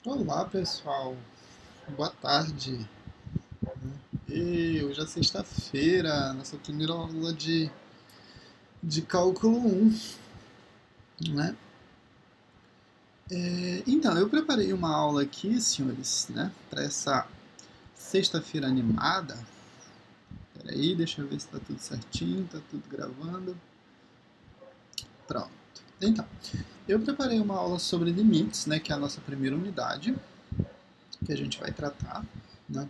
Olá pessoal, boa tarde. E hoje é sexta-feira, nossa primeira aula de cálculo 1, né? Então, eu preparei uma aula aqui, senhores, né, para essa sexta-feira animada. Peraí, deixa eu ver se está tudo certinho, está tudo gravando. Pronto. Então, eu preparei uma aula sobre limites, né, que é a nossa primeira unidade, que a gente vai tratar, né,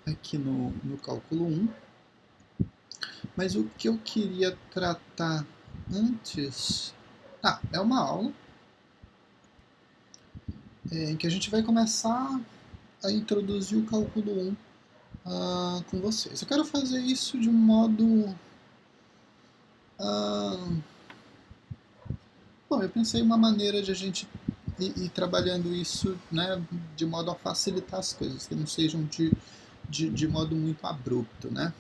aqui no cálculo 1. Mas o que eu queria tratar antes. É uma aula em que a gente vai começar a introduzir o cálculo 1 com vocês. Eu quero fazer isso de um modo. ah, Bom, eu pensei em uma maneira de a gente ir trabalhando isso, né, de modo a facilitar as coisas, que não sejam de modo muito abrupto, né?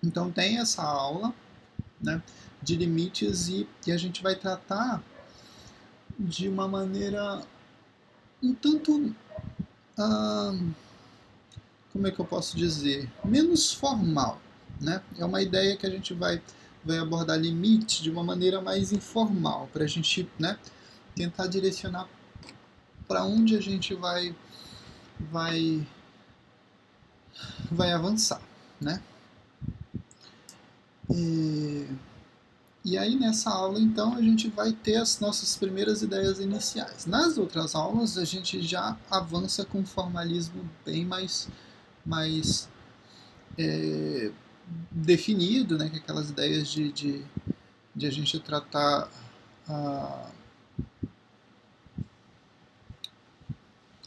Então tem essa aula, né, de limites e a gente vai tratar de uma maneira um tanto, ah, como é que eu posso dizer, menos formal, né? É uma ideia que a gente vai abordar limite de uma maneira mais informal, para a gente, né, tentar direcionar para onde a gente vai, vai avançar, né? E, e aí nessa aula então a gente vai ter as nossas primeiras ideias iniciais. Nas outras aulas a gente já avança com um formalismo bem mais definido, né, que é aquelas ideias de a gente tratar ah,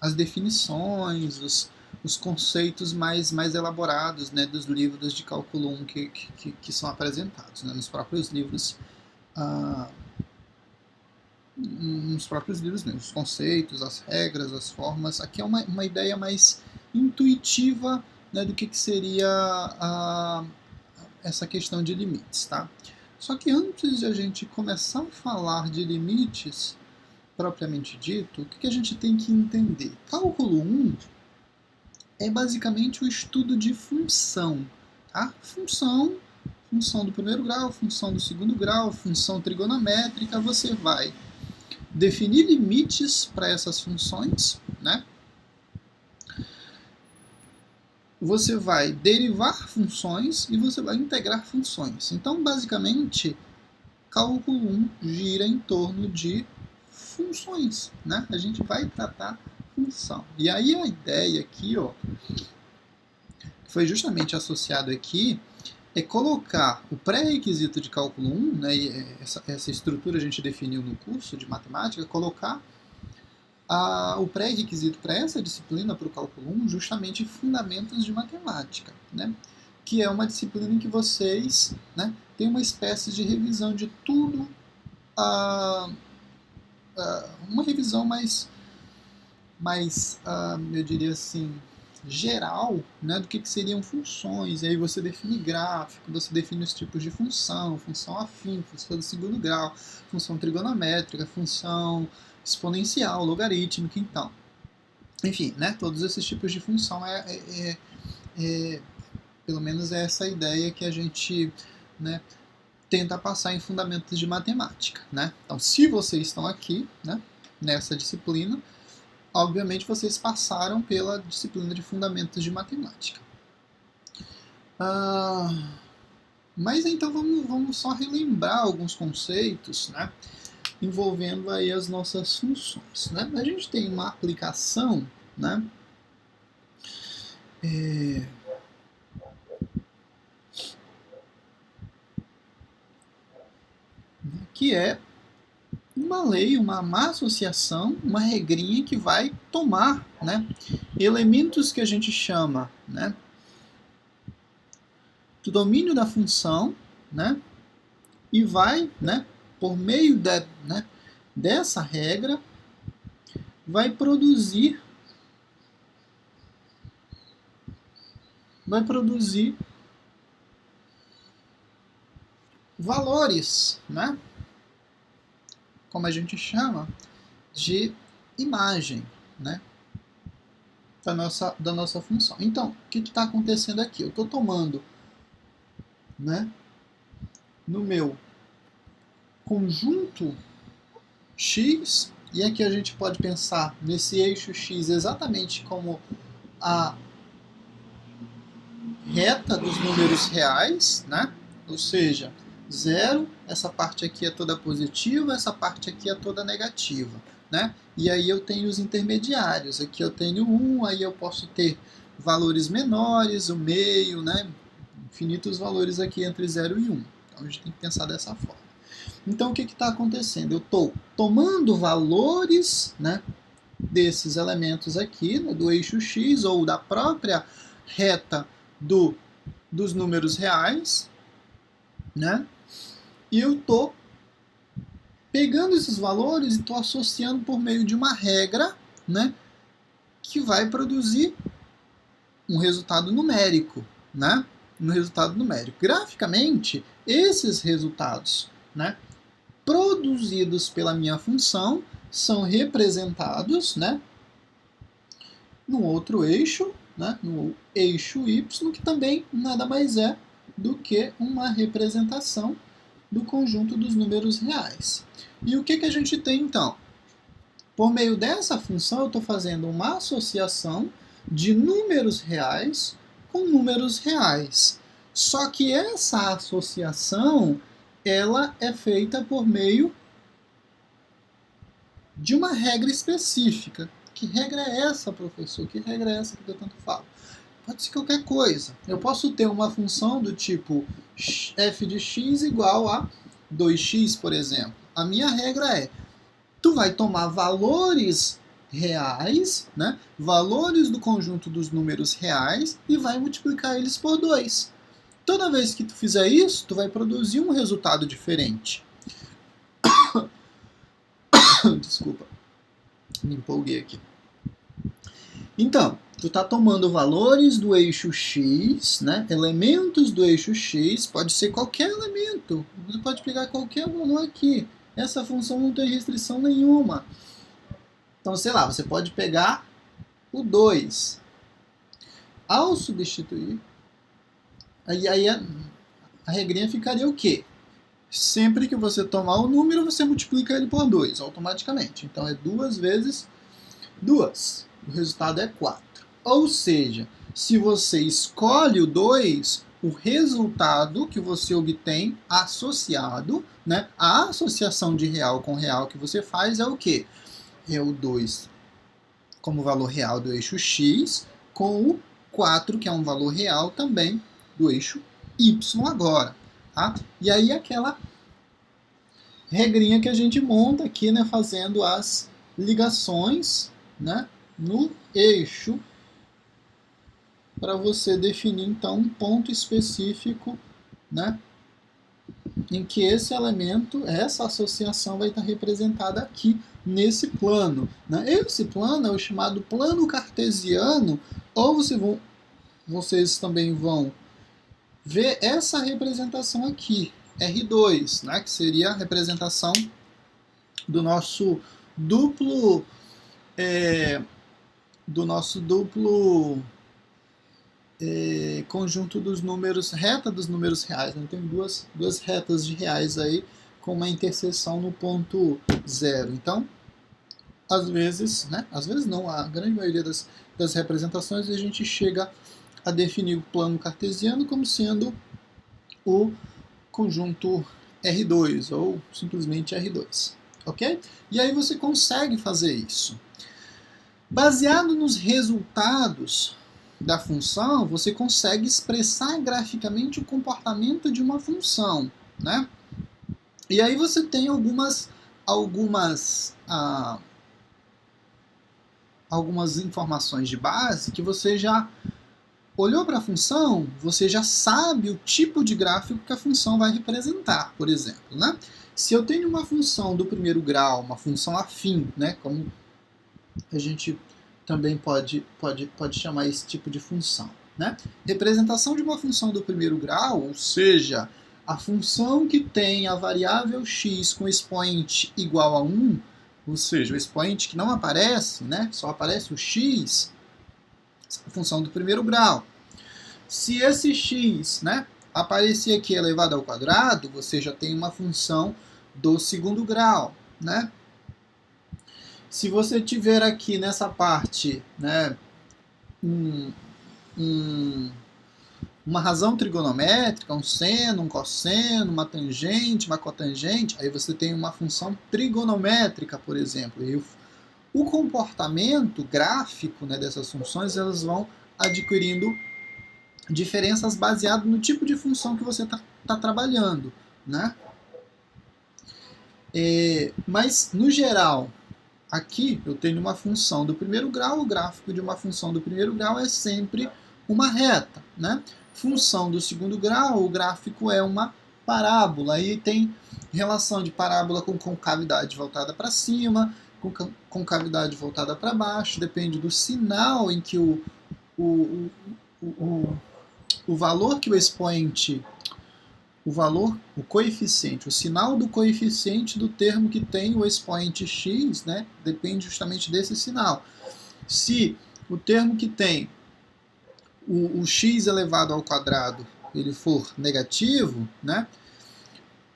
as definições, os conceitos mais elaborados, né, dos livros de cálculo 1 que são apresentados, né, ah, nos próprios livros mesmo, os conceitos, as regras, as formas. Aqui é uma ideia mais intuitiva, né, do que seria essa questão de limites, tá? Só que antes de a gente começar a falar de limites propriamente dito, o que a gente tem que entender? Cálculo 1 é basicamente o estudo de função, tá? Função do primeiro grau, função do segundo grau, função trigonométrica, você vai definir limites para essas funções, né? Você vai derivar funções e você vai integrar funções. Então, basicamente, cálculo 1 gira em torno de funções, né? A gente vai tratar função. E aí a ideia aqui, ó, que foi justamente associado aqui, é colocar o pré-requisito de cálculo 1, né, e essa estrutura a gente definiu no curso de matemática, colocar o pré-requisito para essa disciplina, para o cálculo 1, justamente fundamentos de matemática, né? Que é uma disciplina em que vocês, né, têm uma espécie de revisão de tudo, uma revisão mais, eu diria assim, geral, né, do que seriam funções. E aí você define gráfico, você define os tipos de função, função afim, função do segundo grau, função trigonométrica, função exponencial, logarítmica, então. Enfim, né, todos esses tipos de função pelo menos é essa ideia que a gente, né, tenta passar em fundamentos de matemática, né? Então, se vocês estão aqui, né, nessa disciplina, obviamente vocês passaram pela disciplina de fundamentos de matemática. Ah, mas então vamos só relembrar alguns conceitos, né, envolvendo aí as nossas funções, né? A gente tem uma aplicação, né, que é uma lei, uma má associação, uma regrinha que vai tomar, né, elementos que a gente chama, né, do domínio da função, né, e vai, né, por meio né, dessa regra, vai produzir valores, né, como a gente chama, de imagem, né, da nossa função. Então, o que está acontecendo aqui? Eu estou tomando, né, no meu conjunto x, e aqui a gente pode pensar nesse eixo x exatamente como a reta dos números reais, né? Ou seja, 0, essa parte aqui é toda positiva, essa parte aqui é toda negativa, né? E aí eu tenho os intermediários, aqui eu tenho 1, aí eu posso ter valores menores, o meio, né? Infinitos valores aqui entre 0 e 1. Então a gente tem que pensar dessa forma. Então o que está acontecendo? Eu estou tomando valores, né, desses elementos aqui, né, do eixo x ou da própria reta dos números reais, né? E eu estou pegando esses valores e estou associando por meio de uma regra, né, que vai produzir um resultado numérico, né? Um resultado numérico. Graficamente, esses resultados, né, produzidos pela minha função são representados, né, num outro eixo, né, no eixo y, que também nada mais é do que uma representação do conjunto dos números reais. E o que a gente tem então? Por meio dessa função, eu estou fazendo uma associação de números reais com números reais. Só que essa associação, ela é feita por meio de uma regra específica. Que regra é essa, professor? Que regra é essa que eu tanto falo? Pode ser qualquer coisa. Eu posso ter uma função do tipo f de x igual a 2x, por exemplo. A minha regra é, tu vai tomar valores reais, né, valores do conjunto dos números reais e vai multiplicar eles por 2. Toda vez que tu fizer isso, tu vai produzir um resultado diferente. Desculpa, me empolguei aqui. Então, tu está tomando valores do eixo x, né, elementos do eixo x, pode ser qualquer elemento, você pode pegar qualquer valor aqui. Essa função não tem restrição nenhuma. Então, sei lá, você pode pegar o 2. Ao substituir, aí a regrinha ficaria o quê? Sempre que você tomar o número, você multiplica ele por 2, automaticamente. Então, é 2 vezes 2. O resultado é 4. Ou seja, se você escolhe o 2, o resultado que você obtém associado, né, a associação de real com real que você faz é o quê? É o 2 como valor real do eixo x, com o 4, que é um valor real também do eixo y agora. Tá? E aí aquela regrinha que a gente monta aqui, né, fazendo as ligações, né, no eixo, para você definir então um ponto específico, né, em que esse elemento, essa associação vai estar representada aqui nesse plano. Né? Esse plano é o chamado plano cartesiano, ou vocês também vão ver essa representação aqui, R2, né, que seria a representação do nosso duplo conjunto dos números, reta dos números reais. Né? Tem duas retas de reais aí com uma interseção no ponto 0. Então, às vezes não, a grande maioria das representações a gente chega a definir o plano cartesiano como sendo o conjunto R2 ou simplesmente R2, ok? E aí você consegue fazer isso. Baseado nos resultados da função, você consegue expressar graficamente o comportamento de uma função, né? E aí você tem algumas informações de base que você já olhou para a função, você já sabe o tipo de gráfico que a função vai representar, por exemplo, né? Se eu tenho uma função do primeiro grau, uma função afim, né, como a gente também pode chamar esse tipo de função, né? Representação de uma função do primeiro grau, ou seja, a função que tem a variável x com expoente igual a 1, ou seja, o expoente que não aparece, né, só aparece o x, a função do primeiro grau. Se esse x, né, aparecer aqui elevado ao quadrado, você já tem uma função do segundo grau, né? Se você tiver aqui nessa parte, né, uma razão trigonométrica, um seno, um cosseno, uma tangente, uma cotangente, aí você tem uma função trigonométrica, por exemplo. E o comportamento gráfico, né, dessas funções, elas vão adquirindo diferenças baseadas no tipo de função que você está trabalhando, né? Mas, no geral, aqui eu tenho uma função do primeiro grau, o gráfico de uma função do primeiro grau é sempre uma reta, né? Função do segundo grau, o gráfico é uma parábola, aí tem relação de parábola com concavidade voltada para cima, com concavidade voltada para baixo, depende do sinal em que o valor que o expoente, o coeficiente, o sinal do coeficiente do termo que tem o expoente x, né, depende justamente desse sinal. Se o termo que tem o x elevado ao quadrado ele for negativo, né,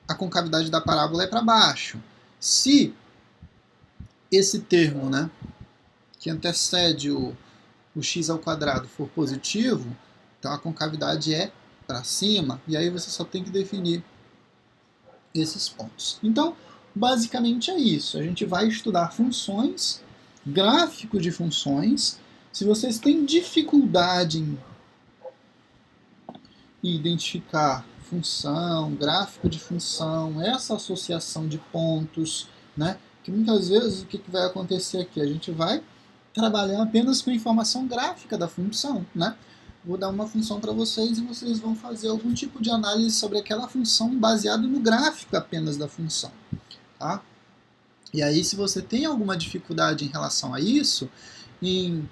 a concavidade da parábola é para baixo. Se esse termo, né, que antecede o x ao quadrado for positivo, então a concavidade é para cima, e aí você só tem que definir esses pontos. Então, basicamente é isso. A gente vai estudar funções, gráfico de funções. Se vocês têm dificuldade em identificar função, gráfico de função, essa associação de pontos, né? Que muitas vezes o que vai acontecer aqui? A gente vai trabalhar apenas com a informação gráfica da função, né? Vou dar uma função para vocês e vocês vão fazer algum tipo de análise sobre aquela função baseado no gráfico apenas da função, tá? E aí, se você tem alguma dificuldade em relação a isso, em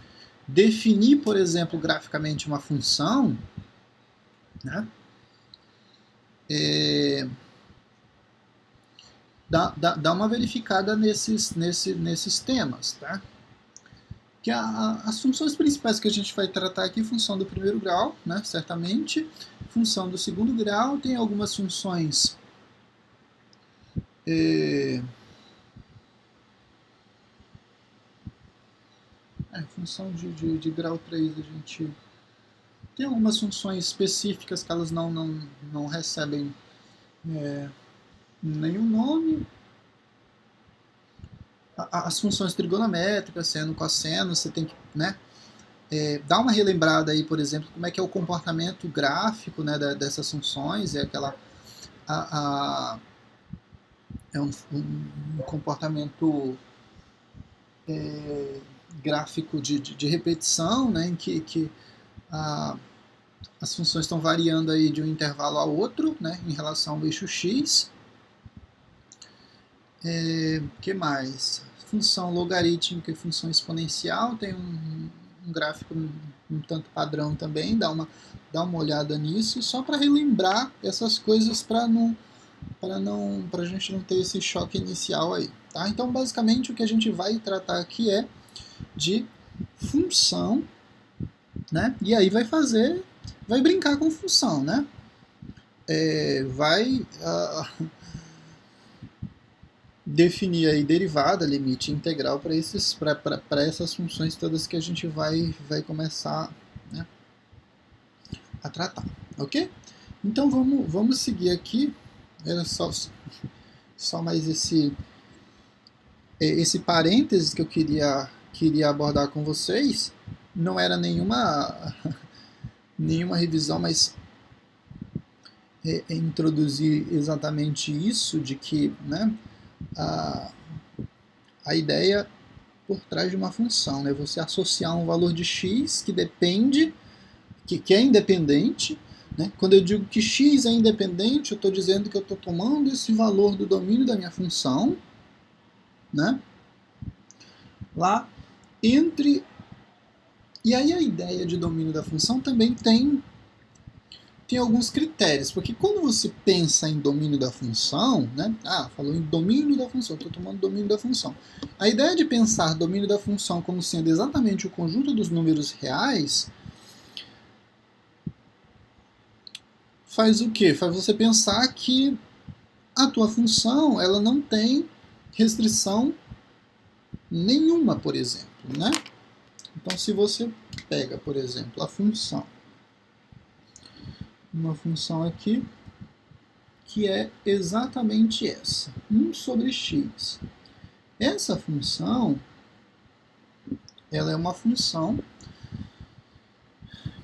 definir, por exemplo, graficamente uma função, né? Dá uma verificada nesses temas, tá? Que as funções principais que a gente vai tratar aqui, função do primeiro grau, né, certamente, função do segundo grau, tem algumas funções função de grau 3, a gente tem algumas funções específicas que elas não recebem nenhum nome. As funções trigonométricas, seno, cosseno, você tem que, né, dar uma relembrada aí, por exemplo, como é que é o comportamento gráfico, né, dessas funções, é aquela é um comportamento gráfico de repetição, né, em que as funções estão variando aí de um intervalo a outro, né, em relação ao eixo x. Que mais? Função logarítmica e função exponencial tem um gráfico um tanto padrão também, dá uma olhada nisso, só para relembrar essas coisas para a gente não ter esse choque inicial aí, tá? Então, basicamente, o que a gente vai tratar aqui é de função, né? E aí vai brincar com função, né? Definir aí derivada, limite integral para essas funções todas que a gente vai começar, né, a tratar, ok? Então vamos seguir aqui. Era só mais esse parênteses que eu queria abordar com vocês. Não era nenhuma revisão, mas introduzir exatamente isso de que, né, a ideia por trás de uma função, né? Você associar um valor de x que depende, que é independente, né? Quando eu digo que x é independente, eu estou dizendo que eu estou tomando esse valor do domínio da minha função, né, lá entre... E aí a ideia de domínio da função também tem tem alguns critérios, porque quando você pensa em domínio da função, né? Falou em domínio da função, estou tomando domínio da função. A ideia de pensar domínio da função como sendo exatamente o conjunto dos números reais faz o quê? Faz você pensar que a tua função ela não tem restrição nenhuma, por exemplo, né? Então, se você pega, por exemplo, a função, uma função aqui que é exatamente essa, 1 sobre x. Essa função, ela é uma função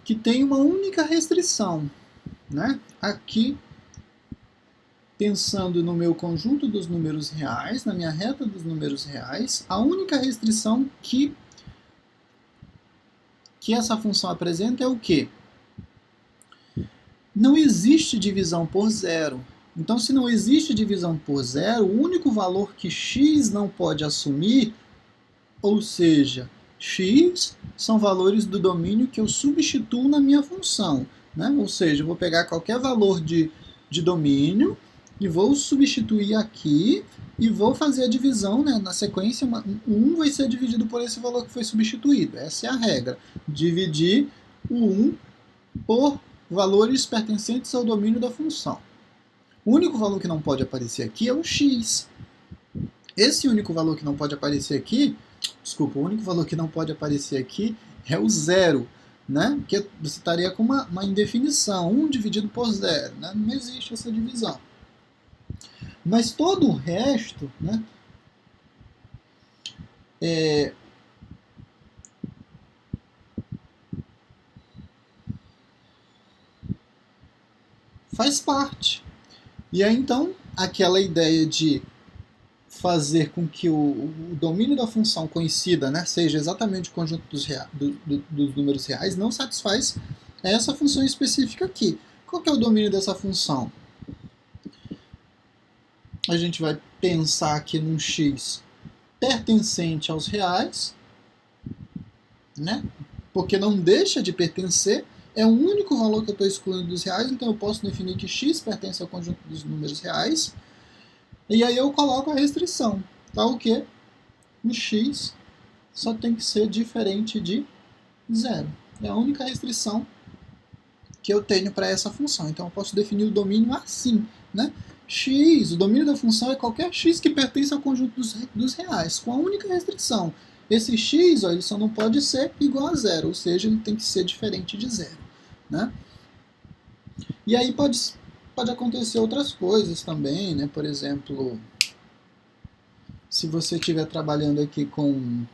que tem uma única restrição, né? Aqui, pensando no meu conjunto dos números reais, na minha reta dos números reais, a única restrição que essa função apresenta é o quê? Não existe divisão por zero. Então, se não existe divisão por zero, o único valor que x não pode assumir, ou seja, x são valores do domínio que eu substituo na minha função, né? Ou seja, eu vou pegar qualquer valor de domínio e vou substituir aqui e vou fazer a divisão, né? Na sequência, 1 vai ser dividido por esse valor que foi substituído. Essa é a regra. Dividir o 1 por valores pertencentes ao domínio da função. O único valor que não pode aparecer aqui é o x. Esse único valor que não pode aparecer aqui, o único valor que não pode aparecer aqui é o zero, né? Porque você estaria com uma indefinição, 1 dividido por zero, né? Não existe essa divisão. Mas todo o resto, né, faz parte. E aí, então, aquela ideia de fazer com que o domínio da função conhecida, né, seja exatamente o conjunto dos números reais, não satisfaz essa função específica aqui. Qual que é o domínio dessa função? A gente vai pensar aqui num x pertencente aos reais, né, porque não deixa de pertencer, é o único valor que eu estou excluindo dos reais, então eu posso definir que x pertence ao conjunto dos números reais, e aí eu coloco a restrição, tá? O que? O x só tem que ser diferente de zero. É a única restrição que eu tenho para essa função. Então eu posso definir o domínio assim, né? X, o domínio da função é qualquer x que pertence ao conjunto dos reais, com a única restrição. Esse x, ele só não pode ser igual a zero, ou seja, ele tem que ser diferente de zero, né? E aí pode acontecer outras coisas também, né? Por exemplo, se você estiver trabalhando aqui com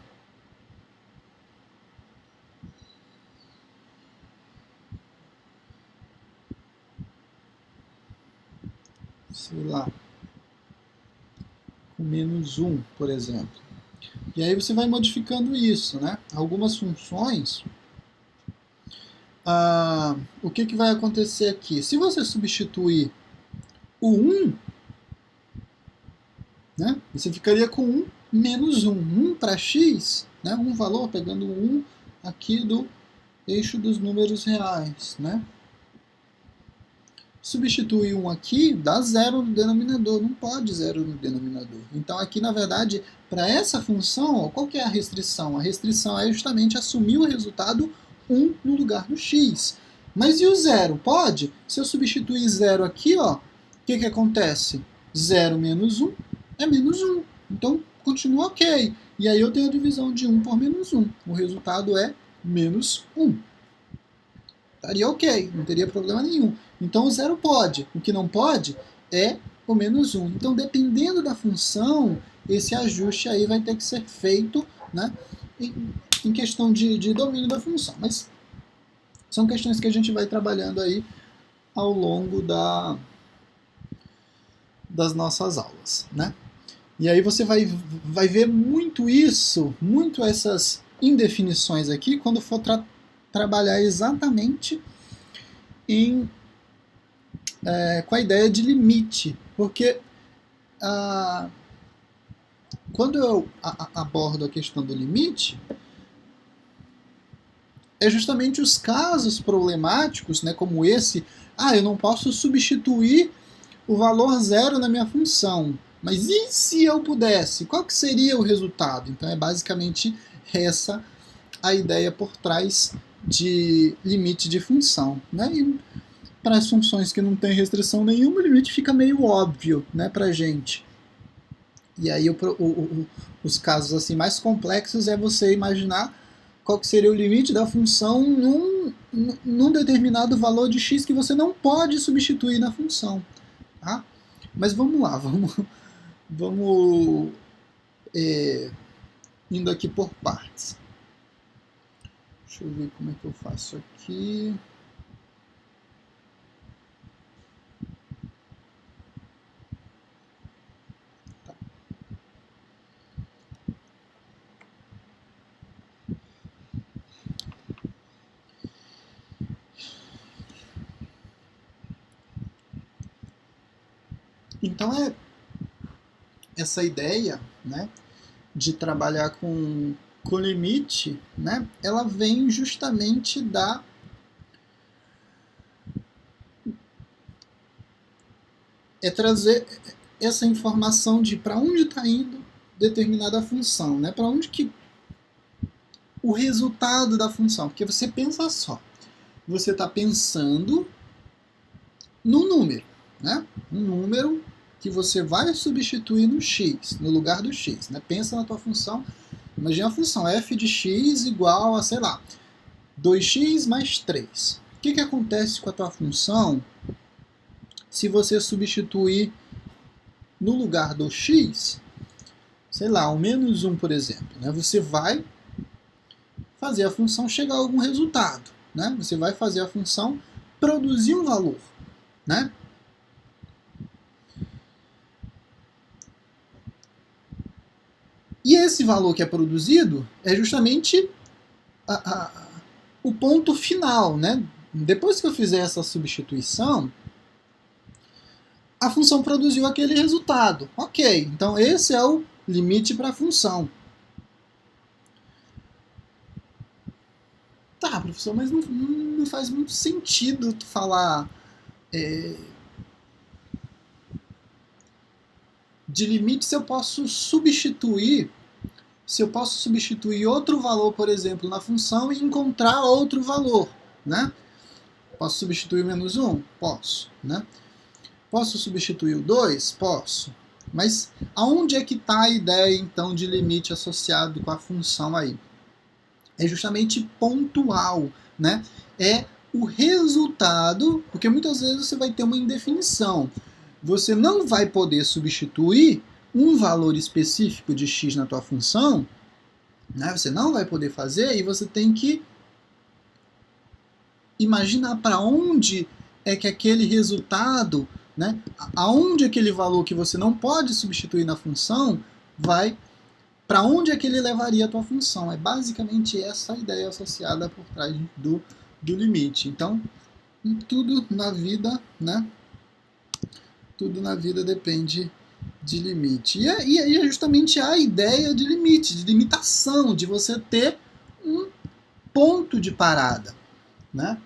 sei lá, com -1, por exemplo. E aí você vai modificando isso, né? Algumas funções, o que vai acontecer aqui? Se você substituir o 1, né, você ficaria com 1 menos 1. 1 para x, né, um valor, pegando o 1 aqui do eixo dos números reais, né? Substituir 1 aqui dá 0 no denominador, não pode 0 no denominador. Então aqui, na verdade, para essa função, qual que é a restrição? A restrição é justamente assumir o resultado 1 no lugar do x. Mas e o 0? Pode? Se eu substituir 0 aqui, ó, o que acontece? 0 menos 1 é menos 1. Então continua ok. E aí eu tenho a divisão de 1 por menos 1. O resultado é menos 1. Estaria ok, não teria problema nenhum. Então o 0 pode. O que não pode é o menos 1. Então, dependendo da função, esse ajuste aí vai ter que ser feito, né, em questão de domínio da função. Mas são questões que a gente vai trabalhando aí ao longo das nossas aulas, né? E aí você vai ver muito isso, muito essas indefinições aqui, quando for trabalhar exatamente com a ideia de limite, porque quando eu abordo a questão do limite, é justamente os casos problemáticos, né, como esse, eu não posso substituir o valor zero na minha função, mas e se eu pudesse? Qual que seria o resultado? Então é basicamente essa a ideia por trás de limite de função, né? E para as funções que não tem restrição nenhuma, o limite fica meio óbvio, né, para a gente. E aí os casos assim mais complexos é você imaginar qual que seria o limite da função num determinado valor de x que você não pode substituir na função. Tá? Mas vamos lá, vamos indo aqui por partes. Deixa eu ver como é que eu faço aqui. Tá. Então essa ideia, né, de trabalhar com limite, né, ela vem justamente trazer essa informação de para onde está indo determinada função, né, para onde que o resultado da função, porque você pensa só, você está pensando no número, né, um número que você vai substituir no x, no lugar do x, né, pensa na tua função. Imagina a função f de x igual a, sei lá, 2x mais 3. O que acontece com a tua função se você substituir no lugar do x, sei lá, o menos 1, por exemplo? Né? Você vai fazer a função chegar a algum resultado. Né? Você vai fazer a função produzir um valor. Né? E esse valor que é produzido é justamente o ponto final, né? Depois que eu fizer essa substituição, a função produziu aquele resultado. Ok, então esse é o limite para a função. Tá, professor, mas não faz muito sentido tu falar de limite se eu posso substituir outro valor, por exemplo, na função e encontrar outro valor, né? Posso substituir o menos 1? Posso, né? Posso substituir o 2? Posso. Mas aonde é que está a ideia, então, de limite associado com a função aí? É justamente pontual, né? É o resultado, porque muitas vezes você vai ter uma indefinição. Você não vai poder substituir um valor específico de x na tua função, né? Você não vai poder fazer e você tem que imaginar para onde é que aquele resultado, né? Aonde aquele valor que você não pode substituir na função vai, para onde é que ele levaria a tua função. É basicamente essa a ideia associada por trás do limite. Então, tudo na vida, né? Tudo na vida depende de limite. E é justamente a ideia de limite, de limitação, de você ter um ponto de parada, né?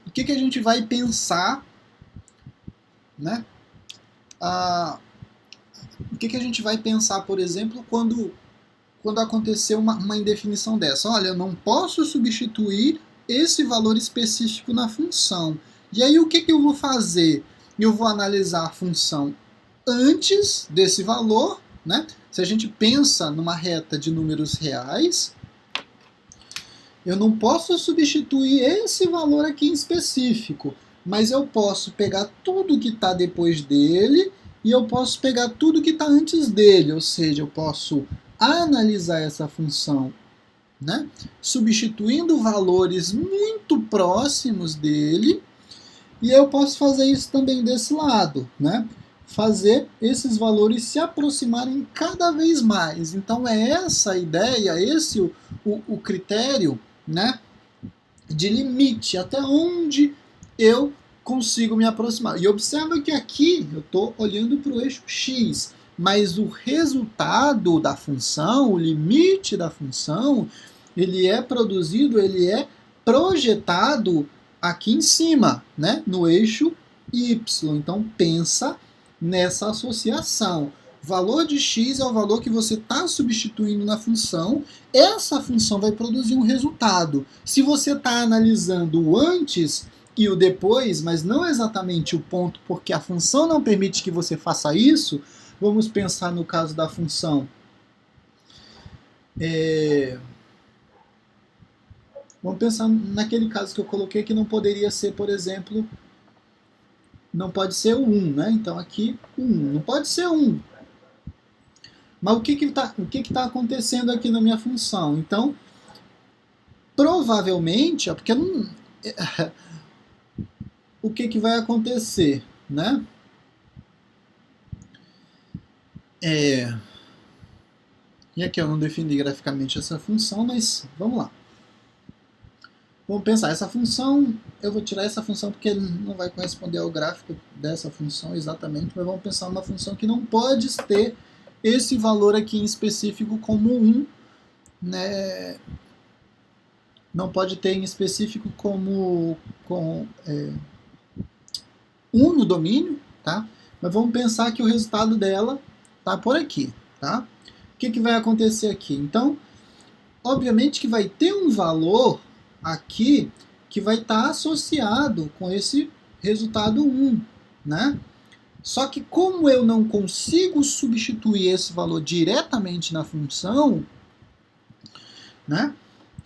O que a gente vai pensar, né? O que a gente vai pensar, por exemplo, quando acontecer uma indefinição dessa? Olha, eu não posso substituir esse valor específico na função. E aí o que eu vou fazer? Eu vou analisar a função antes desse valor, né? Se a gente pensa numa reta de números reais, eu não posso substituir esse valor aqui em específico, mas eu posso pegar tudo que está depois dele e eu posso pegar tudo que está antes dele, ou seja, eu posso analisar essa função, né, substituindo valores muito próximos dele, e eu posso fazer isso também desse lado, né, fazer esses valores se aproximarem cada vez mais. Então é essa a ideia, esse o critério, né, de limite, até onde eu consigo me aproximar. E observa que aqui eu estou olhando para o eixo x, mas o resultado da função, o limite da função, ele é produzido, ele é projetado aqui em cima, né, no eixo y. Então pensa nessa associação. Valor de x é o valor que você está substituindo na função. Essa função vai produzir um resultado. Se você está analisando o antes e o depois, mas não exatamente o ponto, porque a função não permite que você faça isso, vamos pensar no caso da função. Vamos pensar naquele caso que eu coloquei que não poderia ser, por exemplo, não pode ser o 1, né? Então aqui, 1. Não pode ser 1. Mas o que está acontecendo aqui na minha função? Então, provavelmente, porque não, o que vai acontecer, né? E aqui eu não defini graficamente essa função, mas vamos lá. Vamos pensar, essa função, eu vou tirar essa função porque não vai corresponder ao gráfico dessa função exatamente, mas vamos pensar numa função que não pode ter esse valor aqui em específico como 1, né? Não pode ter em específico como 1 no domínio, tá? Mas vamos pensar que o resultado dela tá por aqui, tá? O que vai acontecer aqui? Então, obviamente que vai ter um valor aqui que vai estar associado com esse resultado 1, né? Só que como eu não consigo substituir esse valor diretamente na função, né?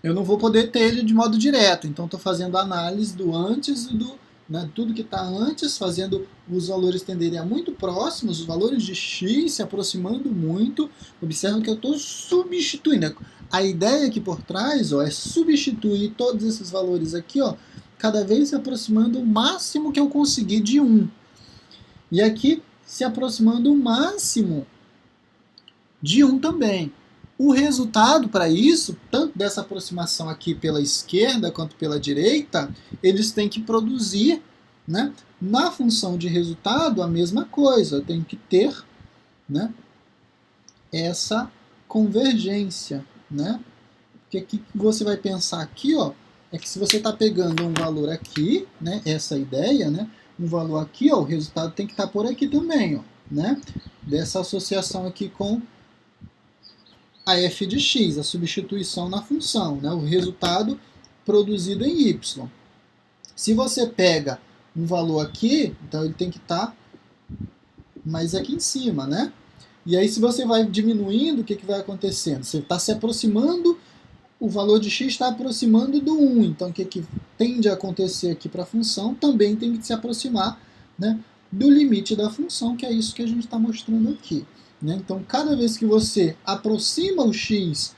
Eu não vou poder ter ele de modo direto. Então estou fazendo a análise do antes e do, né, tudo que está antes, fazendo os valores tenderem a muito próximos, os valores de x se aproximando muito. Observa que eu estou substituindo. A ideia aqui por trás, ó, é substituir todos esses valores aqui, ó, cada vez se aproximando o máximo que eu conseguir de 1. E aqui se aproximando o máximo de 1 também. O resultado para isso, tanto dessa aproximação aqui pela esquerda quanto pela direita, eles têm que produzir, né, na função de resultado a mesma coisa. Eu tenho que ter, né, essa convergência, né? Porque aqui você vai pensar aqui, ó, é que se você está pegando um valor aqui, né, essa ideia, né, um valor aqui, ó, o resultado tem que estar por aqui também, ó, né? Dessa associação aqui com a f de x, a substituição na função, né, o resultado produzido em y. Se você pega um valor aqui, então ele tem que estar mais aqui em cima, né? E aí se você vai diminuindo, o que vai acontecendo? Você está se aproximando, o valor de x está aproximando do 1. Então o que tende a acontecer aqui para a função também tem que se aproximar, né, do limite da função, que é isso que a gente está mostrando aqui. Né? Então cada vez que você aproxima o x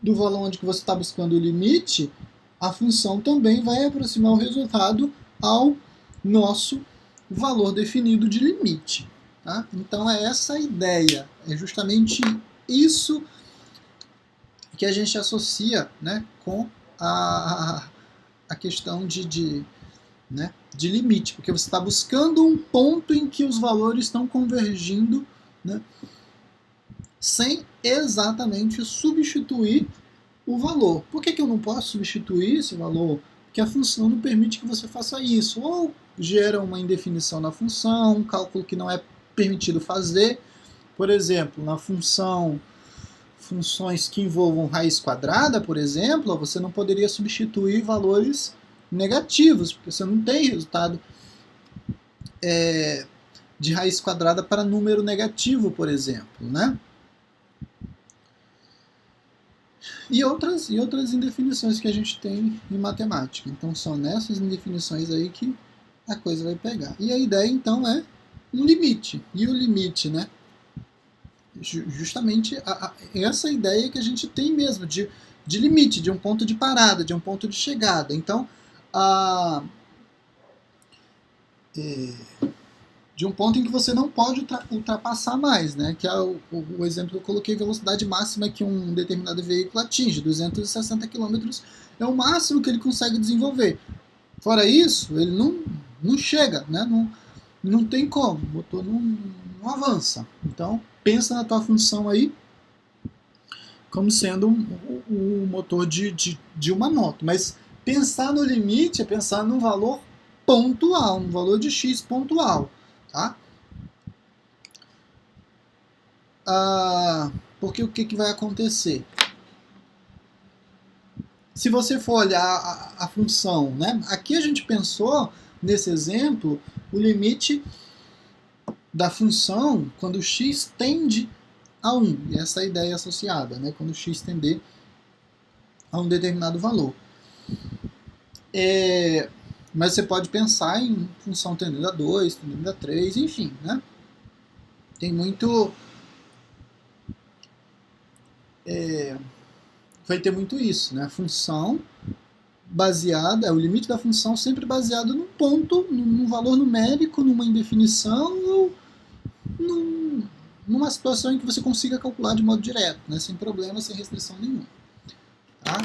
do valor onde que você está buscando o limite, a função também vai aproximar o resultado ao nosso valor definido de limite. Tá? Então é essa a ideia, é justamente isso que a gente associa, né, com a questão né, de limite, porque você está buscando um ponto em que os valores estão convergindo, né, sem exatamente substituir o valor. Por que eu não posso substituir esse valor? Porque a função não permite que você faça isso. Ou gera uma indefinição na função, um cálculo que não é permitido fazer. Por exemplo, na funções que envolvam raiz quadrada, por exemplo, você não poderia substituir valores negativos, porque você não tem resultado de raiz quadrada para número negativo, por exemplo, né? E outras indefinições que a gente tem em matemática. Então são nessas indefinições aí que a coisa vai pegar. E a ideia então é um limite. E o limite, né? Justamente essa ideia que a gente tem mesmo, de limite, de um ponto de parada, de um ponto de chegada. Então, de um ponto em que você não pode ultrapassar mais, né? Que é o exemplo que eu coloquei, velocidade máxima que um determinado veículo atinge, 260 km é o máximo que ele consegue desenvolver. Fora isso, ele não chega, né? Não tem como, o motor não avança. Então, pensa na tua função aí como sendo o motor de uma moto. Mas pensar no limite é pensar num valor pontual, um valor de x pontual. Tá? Porque o que vai acontecer? Se você for olhar a função, né? Aqui a gente pensou, nesse exemplo, o limite da função quando x tende a 1. E essa é a ideia associada, né? Quando x tender a um determinado valor. Mas você pode pensar em função tendendo a 2, tendendo a 3, enfim, né? Tem muito... vai ter muito isso, né? A função baseada, o limite da função sempre baseado num ponto, num valor numérico, numa indefinição ou numa situação em que você consiga calcular de modo direto, né? Sem problema, sem restrição nenhuma. Tá?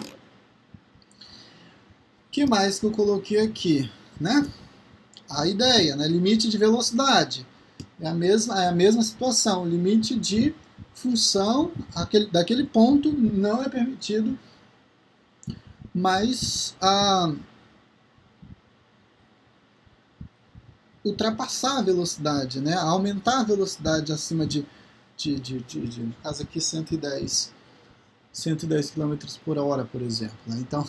O que mais que eu coloquei aqui? Né? A ideia, né? Limite de velocidade. É a mesma situação. O limite de função daquele ponto não é permitido, mas ultrapassar a velocidade, né? Aumentar a velocidade acima no caso aqui, 110 km por hora, por exemplo. Né? Então,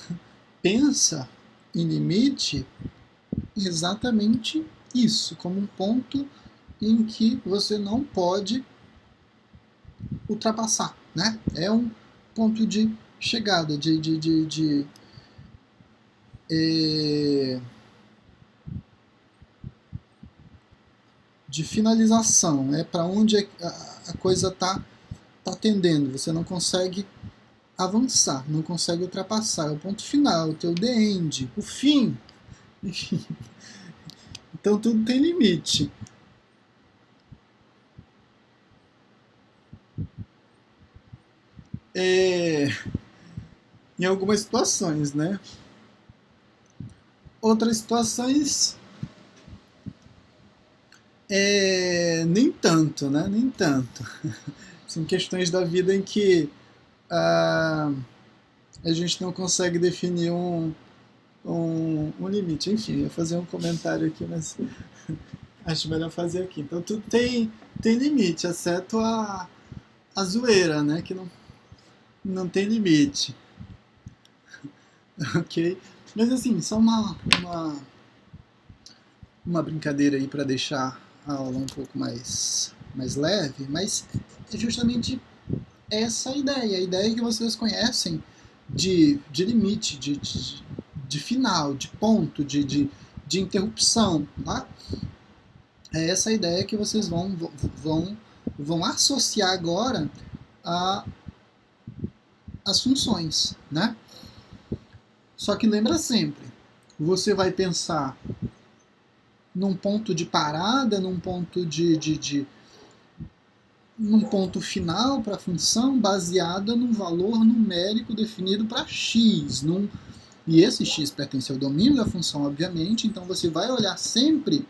pensa em limite exatamente isso, como um ponto em que você não pode ultrapassar, né? É um ponto de chegada, de finalização, né? Para onde a coisa está tendendo. Você não consegue avançar, não consegue ultrapassar. É o ponto final, o teu the end, o fim. Enfim. Então tudo tem limite. Em algumas situações, né? Outras situações nem tanto, né? Nem tanto. São questões da vida em que a gente não consegue definir um limite. Enfim, eu ia fazer um comentário aqui, mas acho melhor fazer aqui. Então tudo tem limite, exceto a zoeira, né? Que não tem limite. Ok? Mas assim, só uma brincadeira aí para deixar a aula um pouco mais leve, mas é justamente essa a ideia que vocês conhecem de limite, de final, de ponto, de interrupção. Tá? É essa a ideia que vocês vão associar agora às funções. Né? Só que lembra sempre, você vai pensar num ponto de parada, num ponto num ponto final para a função baseada num valor numérico definido para x. E esse x pertence ao domínio da função, obviamente, então você vai olhar sempre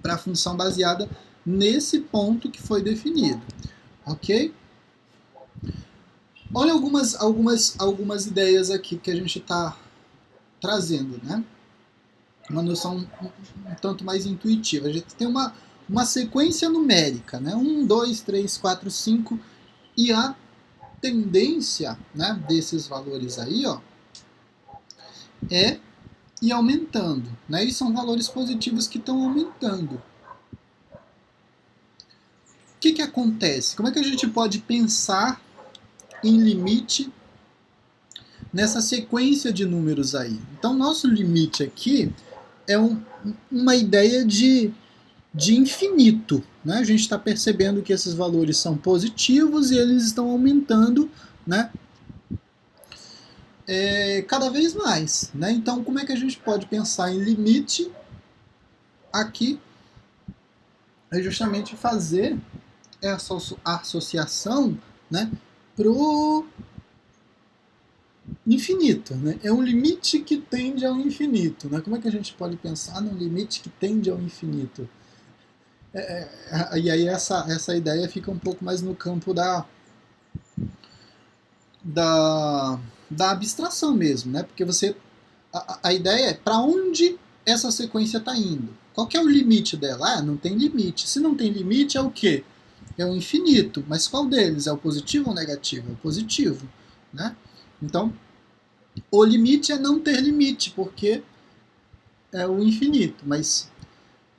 para a função baseada nesse ponto que foi definido. Ok? Olha algumas ideias aqui que a gente está trazendo, né? Uma noção um tanto mais intuitiva. A gente tem uma sequência numérica, né? 1, 2, 3, 4, 5, e a tendência, né, desses valores aí, ó, é ir aumentando, né? E são valores positivos que estão aumentando. O que acontece? Como é que a gente pode pensar em limite nessa sequência de números aí? Então, nosso limite aqui é uma ideia de infinito. Né? A gente está percebendo que esses valores são positivos e eles estão aumentando, né? Cada vez mais. Né? Então, como é que a gente pode pensar em limite aqui? É justamente fazer essa associação, né, para o infinito. Né? É um limite que tende ao infinito. Né? Como é que a gente pode pensar num limite que tende ao infinito? E aí essa ideia fica um pouco mais no campo da da abstração mesmo, né? Porque a ideia é para onde essa sequência está indo. Qual que é o limite dela? Ah, não tem limite. Se não tem limite, é o quê? É o infinito. Mas qual deles? É o positivo ou o negativo? É o positivo, né? Então, o limite é não ter limite, porque é o infinito. Mas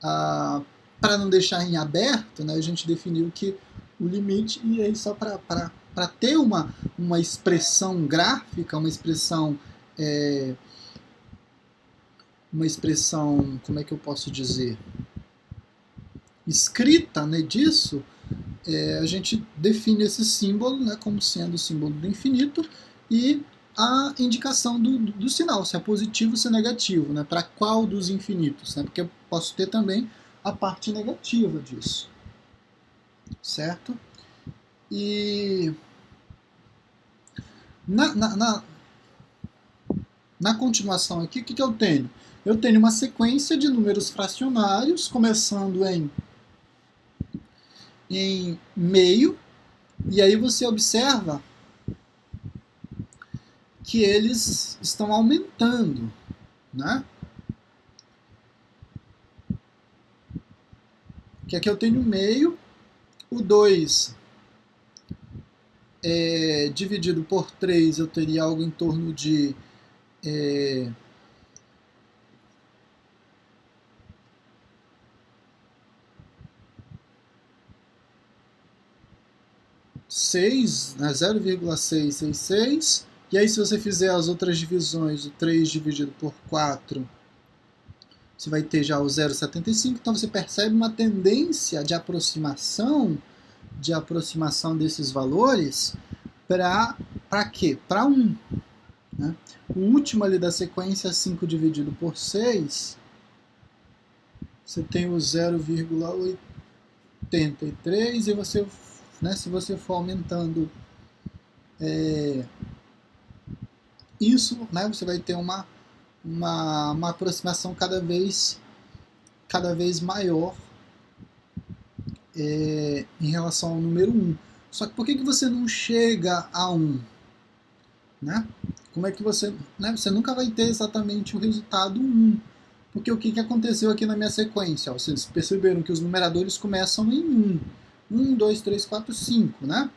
para não deixar em aberto, né, a gente definiu que o limite, e aí só para ter uma expressão gráfica, uma expressão, como é que eu posso dizer, escrita, né, disso, a gente define esse símbolo, né, como sendo o símbolo do infinito e a indicação do sinal, se é positivo ou se é negativo, né, para qual dos infinitos, né, porque eu posso ter também a parte negativa disso, certo? E na continuação aqui, o que eu tenho? Eu tenho uma sequência de números fracionários, começando em meio, e aí você observa que eles estão aumentando, né? Que aqui eu tenho meio, o 2 dividido por 3 eu teria algo em torno de 6, né, 0,666. E aí, se você fizer as outras divisões, o 3 dividido por 4, você vai ter já o 0,75. Então, você percebe uma tendência de aproximação desses valores para quê? Para 1. Né? O último ali da sequência, 5 dividido por 6, você tem o 0,83 e você, né, se você for aumentando isso, né, você vai ter uma aproximação cada vez maior em relação ao número 1. Só que por que você não chega a 1? Né? Como é que você... Né, você nunca vai ter exatamente o resultado 1. Porque o que aconteceu aqui na minha sequência? Vocês perceberam que os numeradores começam em 1. 1, 2, 3, 4, 5, né?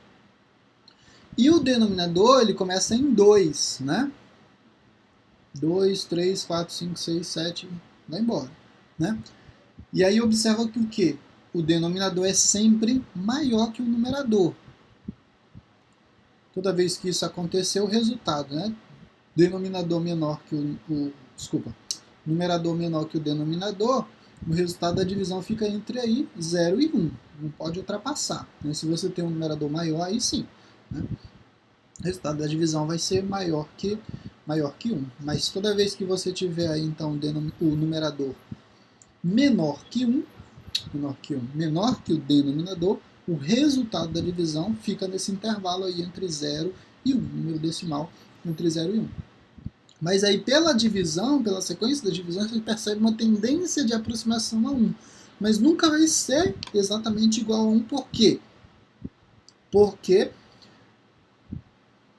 E o denominador, ele começa em 2, né? 2, 3, 4, 5, 6, 7, vai embora, né? E aí observa que o quê? O denominador é sempre maior que o numerador. Toda vez que isso acontecer, o resultado, né? Denominador menor que numerador menor que o denominador, o resultado da divisão fica entre aí 0 e 1. Não pode ultrapassar. Né? Se você tem um numerador maior, aí sim. Né? O resultado da divisão vai ser maior que 1. Mas toda vez que você tiver aí, então, o numerador menor que o denominador, o resultado da divisão fica nesse intervalo aí entre 0 e 1, número decimal entre 0 e 1. Mas aí pela divisão, pela sequência da divisão, você percebe uma tendência de aproximação a 1. Mas nunca vai ser exatamente igual a 1. Por quê? Porque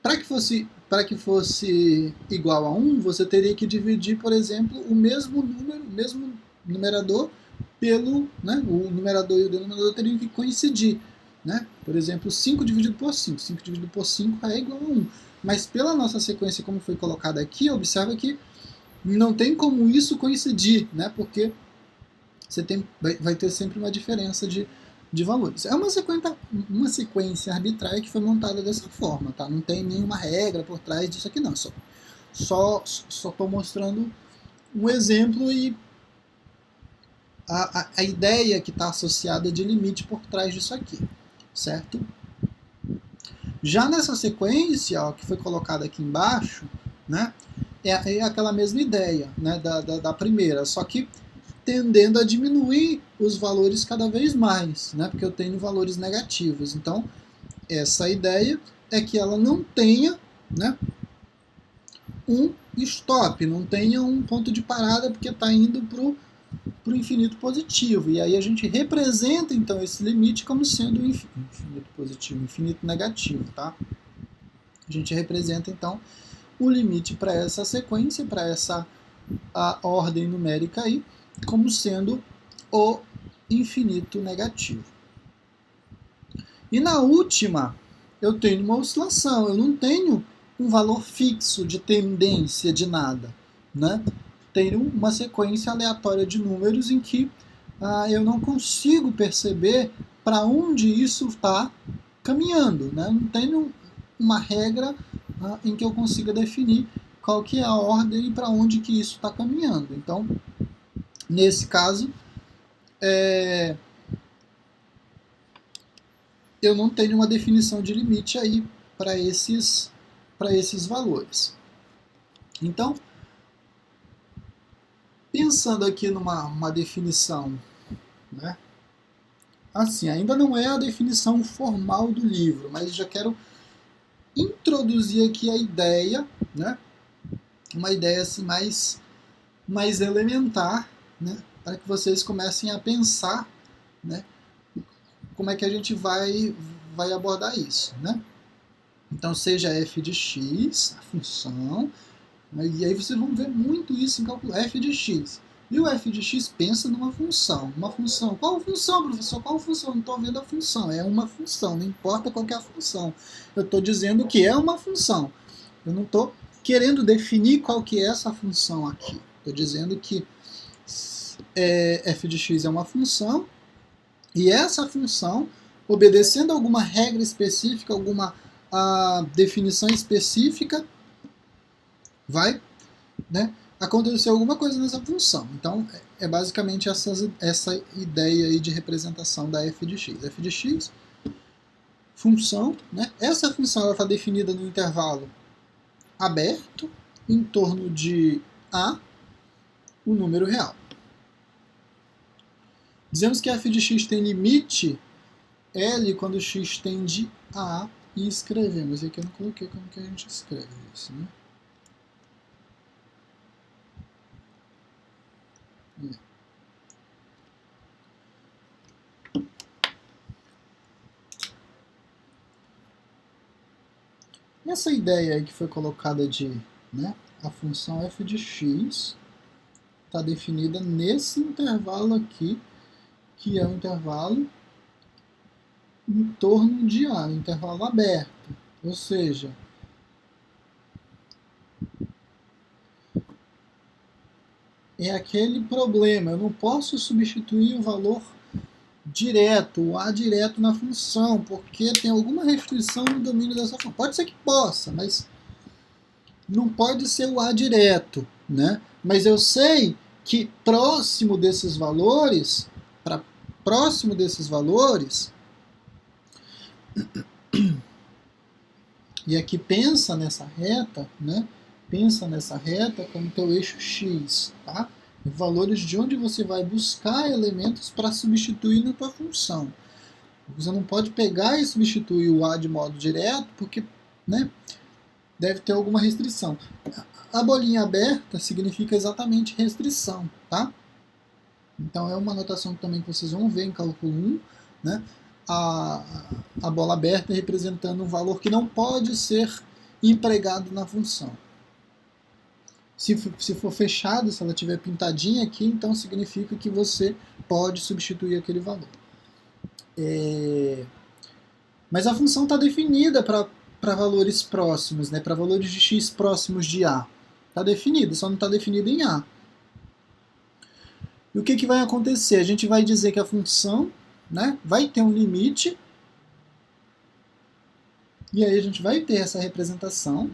para que fosse igual a 1, você teria que dividir, por exemplo, o mesmo numerador pelo... Né, o numerador e o denominador teriam que coincidir. Né? Por exemplo, 5 dividido por 5. 5 dividido por 5 é igual a 1. Mas pela nossa sequência, como foi colocada aqui, observa que não tem como isso coincidir, né? Porque você vai ter sempre uma diferença de valores. É uma sequência arbitrária que foi montada dessa forma, tá? Não tem nenhuma regra por trás disso aqui, não. Só estou mostrando um exemplo e a ideia que está associada de limite por trás disso aqui, certo? Já nessa sequência, ó, que foi colocada aqui embaixo, né, é aquela mesma ideia, né, da primeira, só que tendendo a diminuir os valores cada vez mais, né, porque eu tenho valores negativos. Então, essa ideia é que ela não tenha, né, um stop, não tenha um ponto de parada, porque está indo para o infinito positivo. E aí a gente representa, então, esse limite como sendo infinito positivo, infinito negativo, tá? A gente representa, então, o limite para essa sequência, para essa ordem numérica aí, como sendo o infinito negativo. E na última, eu tenho uma oscilação, eu não tenho um valor fixo de tendência de nada, né? Tenho uma sequência aleatória de números em que eu não consigo perceber para onde isso está caminhando, né? Não tenho uma regra em que eu consiga definir qual que é a ordem e para onde que isso está caminhando. Então, nesse caso, eu não tenho uma definição de limite aí para esses valores. Então, pensando aqui numa definição, né? Assim, ainda não é a definição formal do livro, mas já quero introduzir aqui a ideia, né? Uma ideia assim mais elementar, né? Para que vocês comecem a pensar, né? Como é que a gente vai abordar isso, né? Então, seja f de x, a função, e aí vocês vão ver muito isso em cálculo f de x. E o f de x pensa numa função. Uma função. Qual função, professor? Qual função? Não estou vendo a função. É uma função, não importa qual que é a função. Eu estou dizendo que é uma função. Eu não estou querendo definir qual que é essa função aqui. Estou dizendo que f de x é uma função, e essa função, obedecendo a alguma regra específica, alguma definição específica, vai, né, acontecer alguma coisa nessa função. Então, é basicamente essa ideia aí de representação da f de x. f de x, função, né? Essa função está definida no intervalo aberto, em torno de a, o número real. Dizemos que f de x tem limite L quando x tende a, e escrevemos. E aqui eu não coloquei como que a gente escreve isso, né? Essa ideia aí que foi colocada de, né, a função f de x está definida nesse intervalo aqui, que é o intervalo em torno de a, no intervalo aberto. Ou seja, é aquele problema, eu não posso substituir o valor direto, o a direto na função, porque tem alguma restrição no domínio dessa função. Pode ser que possa, mas não pode ser o a direto, né? Mas eu sei que próximo desses valores, e aqui pensa nessa reta, né? Pensa nessa reta como teu eixo x, tá? Valores de onde você vai buscar elementos para substituir na tua função. Você não pode pegar e substituir o a de modo direto, porque, né, deve ter alguma restrição. A bolinha aberta significa exatamente restrição, tá? Então é uma notação também que vocês vão ver em cálculo 1, né? A bola aberta representando um valor que não pode ser empregado na função. Se for fechado, se ela estiver pintadinha aqui, então significa que você pode substituir aquele valor. Mas a função está definida para valores próximos, né? Para valores de x próximos de a. Está definida, só não está definida em a. E o que vai acontecer? A gente vai dizer que a função, né, vai ter um limite, e aí a gente vai ter essa representação.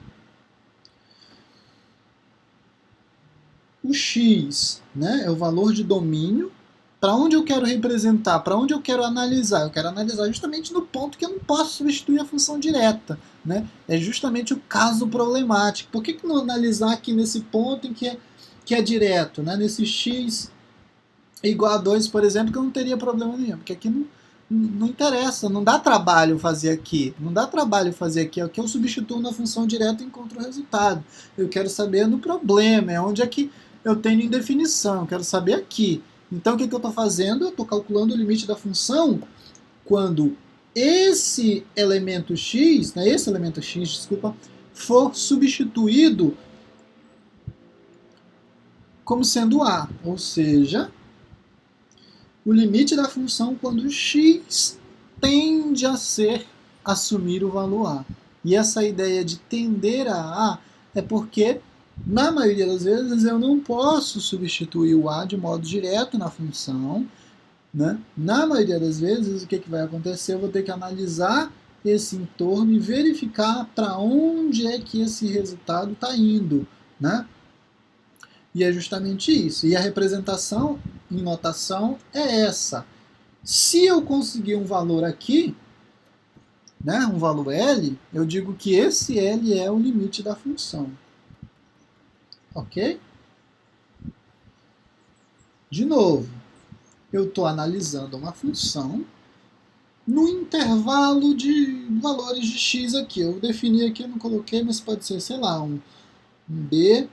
O x, né, é o valor de domínio. Para onde eu quero representar? Para onde eu quero analisar? Eu quero analisar justamente no ponto que eu não posso substituir a função direta, né? É justamente o caso problemático. Por que não analisar aqui nesse ponto em que é direto, né? Nesse x igual a 2, por exemplo, que eu não teria problema nenhum, porque aqui não interessa, não dá trabalho fazer aqui. Não dá trabalho fazer aqui. Aqui eu substituo na função direta e encontro o resultado. Eu quero saber no problema, é onde é que eu tenho indefinição, eu quero saber aqui. Então o que eu estou fazendo? Eu estou calculando o limite da função quando esse elemento x, né, desculpa, for substituído como sendo a, ou seja, o limite da função quando x tende a assumir o valor a. E essa ideia de tender a é porque, na maioria das vezes, eu não posso substituir o a de modo direto na função, né? Na maioria das vezes, o que vai acontecer? Eu vou ter que analisar esse entorno e verificar para onde é que esse resultado está indo, né? E é justamente isso. E a representação em notação é essa. Se eu conseguir um valor aqui, né, um valor L, eu digo que esse L é o limite da função. Ok? De novo, eu estou analisando uma função no intervalo de valores de x aqui. Eu defini aqui, eu não coloquei, mas pode ser, sei lá, um B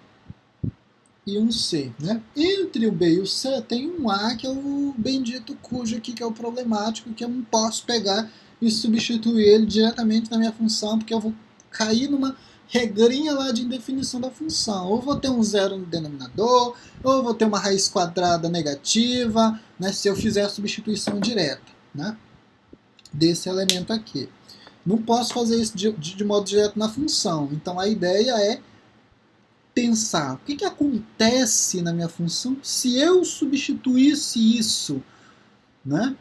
e um C. Né? Entre o B e o C tem um A, que é o bendito cujo aqui, que é o problemático, que eu não posso pegar e substituir ele diretamente na minha função, porque eu vou cair numa regrinha lá de indefinição da função. Ou vou ter um zero no denominador, ou vou ter uma raiz quadrada negativa, né, se eu fizer a substituição direta, né, desse elemento aqui. Não posso fazer isso de modo direto na função. Então a ideia é pensar o que acontece na minha função se eu substituísse isso, né?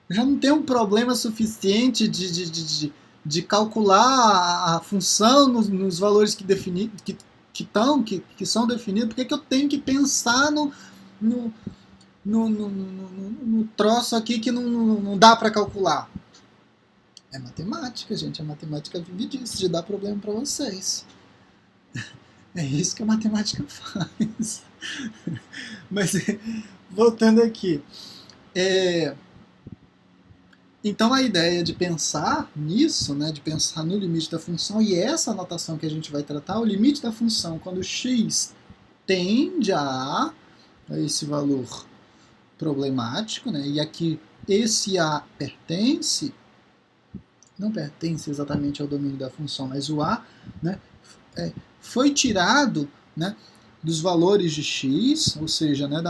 Já não tem um problema suficiente de calcular a função nos valores que são definidos. Por que eu tenho que pensar no, no troço aqui que não dá para calcular? É matemática, gente. A matemática vive disso, de dar problema para vocês. É isso que a matemática faz. Mas, voltando aqui. Então a ideia de pensar nisso, né, de pensar no limite da função, e essa anotação que a gente vai tratar, o limite da função quando x tende a esse valor problemático, né, e aqui esse a pertence, não pertence exatamente ao domínio da função, mas o a, né, foi tirado, né, dos valores de x, ou seja, né,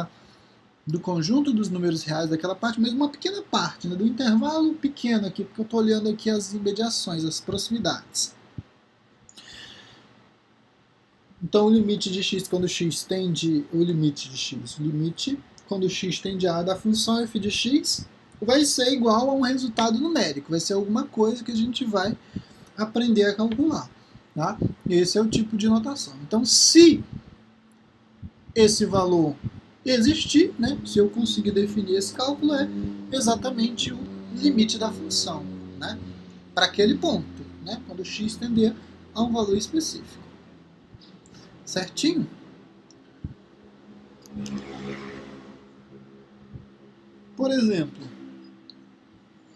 do conjunto dos números reais daquela parte, mas uma pequena parte, né, do intervalo pequeno aqui, porque eu estou olhando aqui as imediações, as proximidades. Então o limite de x quando x tende, o limite quando x tende a da função f de x vai ser igual a um resultado numérico, vai ser alguma coisa que a gente vai aprender a calcular. Tá? Esse é o tipo de notação. Então se esse valor existir, né, se eu conseguir definir esse cálculo, é exatamente o limite da função, né, para aquele ponto, né, quando x tender a um valor específico. Certinho? Por exemplo,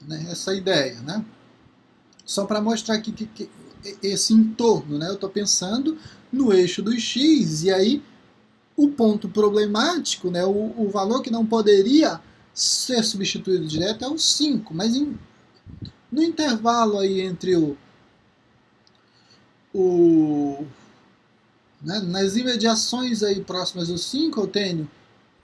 né, essa ideia, né, só para mostrar aqui que esse entorno, né, eu estou pensando no eixo do x, e aí o ponto problemático, né, o valor que não poderia ser substituído direto é o 5, mas no intervalo aí entre né, nas imediações aí próximas do 5 eu tenho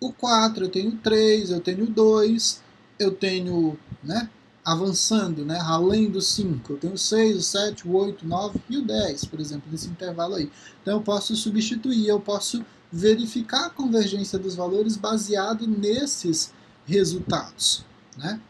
o 4, eu tenho o 3, eu tenho o 2, eu tenho, né, avançando, né, além do 5, eu tenho o 6, o 7, o 8, o 9 e o 10, por exemplo, nesse intervalo aí. Então eu posso substituir, eu posso verificar a convergência dos valores baseado nesses resultados, né?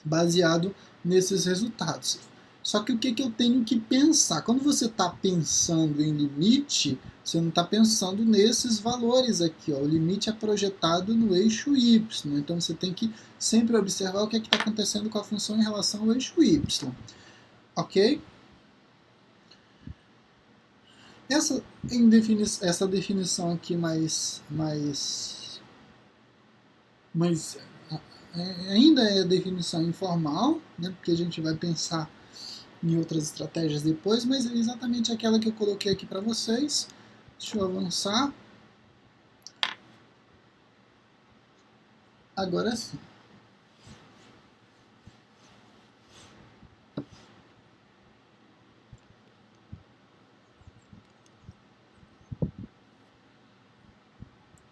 Baseado nesses resultados. Só que o que eu tenho que pensar? Quando você está pensando em limite, você não está pensando nesses valores aqui. Ó. O limite é projetado no eixo y. Então você tem que sempre observar o que está acontecendo com a função em relação ao eixo y. Ok? Essa definição aqui ainda é definição informal, né, porque a gente vai pensar em outras estratégias depois, mas é exatamente aquela que eu coloquei aqui para vocês. Deixa eu avançar. Agora sim.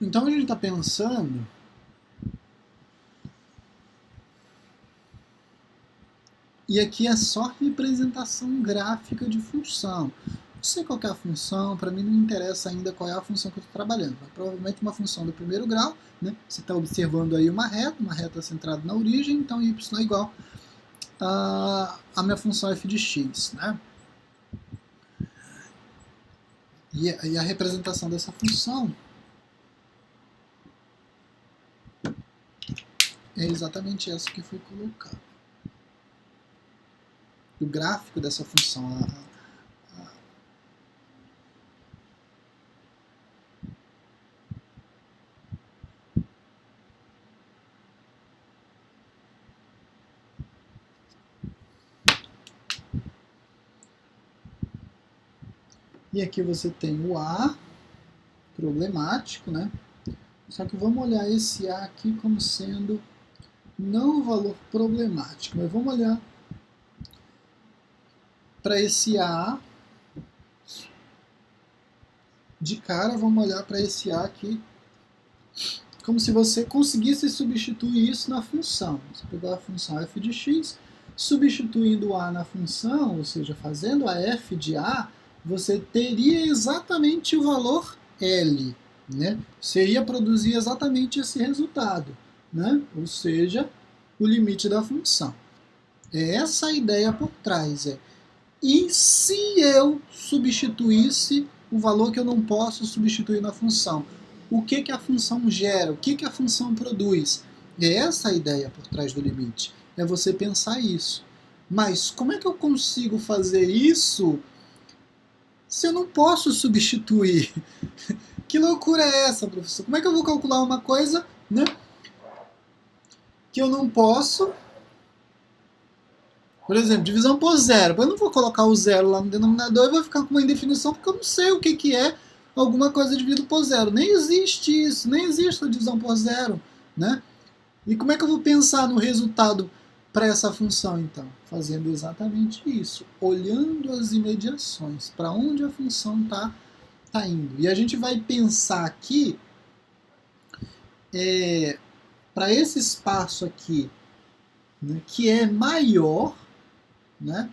Então a gente está pensando e aqui é só representação gráfica de função. Não sei qual é a função, para mim não interessa ainda qual é a função que eu estou trabalhando. Provavelmente uma função do primeiro grau, né? Você está observando aí uma reta centrada na origem, então y é igual a minha função f de x, né? E a representação dessa função é exatamente essa que foi colocada. O gráfico dessa função, e aqui você tem o A problemático, né? Só que vamos olhar esse A aqui como sendo não o valor problemático, mas vamos olhar para esse A de cara, vamos olhar para esse A aqui como se você conseguisse substituir isso na função. Você pegar a função f de x, substituindo o A na função, ou seja, fazendo a f de A, você teria exatamente o valor L. Né? Você ia produzir exatamente esse resultado, né? Ou seja, o limite da função. É essa a ideia por trás. E se eu substituísse o valor que eu não posso substituir na função? O que a função gera? O que a função produz? É essa a ideia por trás do limite. É você pensar isso. Mas como é que eu consigo fazer isso se eu não posso substituir? Que loucura é essa, professor? Como é que eu vou calcular uma coisa, né, que eu não posso? Por exemplo, divisão por zero. Eu não vou colocar o zero lá no denominador e vou ficar com uma indefinição porque eu não sei o que é alguma coisa dividido por zero. Nem existe isso, nem existe a divisão por zero. Né? E como é que eu vou pensar no resultado para essa função, então? Fazendo exatamente isso, olhando as imediações, para onde a função está indo. E a gente vai pensar aqui, para esse espaço aqui, né, que é maior, né,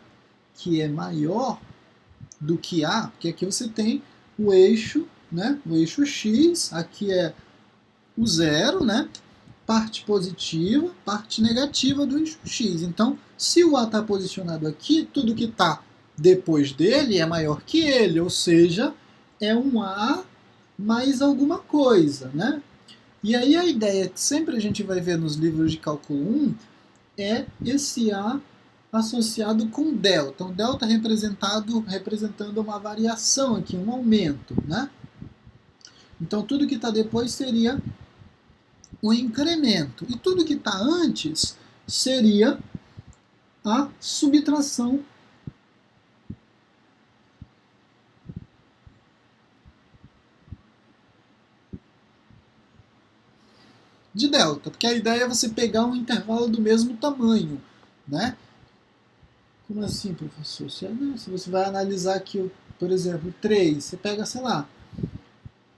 que é maior do que A, porque aqui você tem o eixo, né, o eixo x, aqui é o zero, né, parte positiva, parte negativa do eixo x. Então, se o A está posicionado aqui, tudo que está depois dele é maior que ele, ou seja, é um A mais alguma coisa, né? E aí a ideia que sempre a gente vai ver nos livros de cálculo 1 é esse A associado com delta. Então, delta representando uma variação aqui, um aumento, né? Então, tudo que está depois seria o incremento. E tudo que está antes seria a subtração de delta. Porque a ideia é você pegar um intervalo do mesmo tamanho, né? Como assim, professor? Se você vai analisar aqui, por exemplo, 3, você pega, sei lá,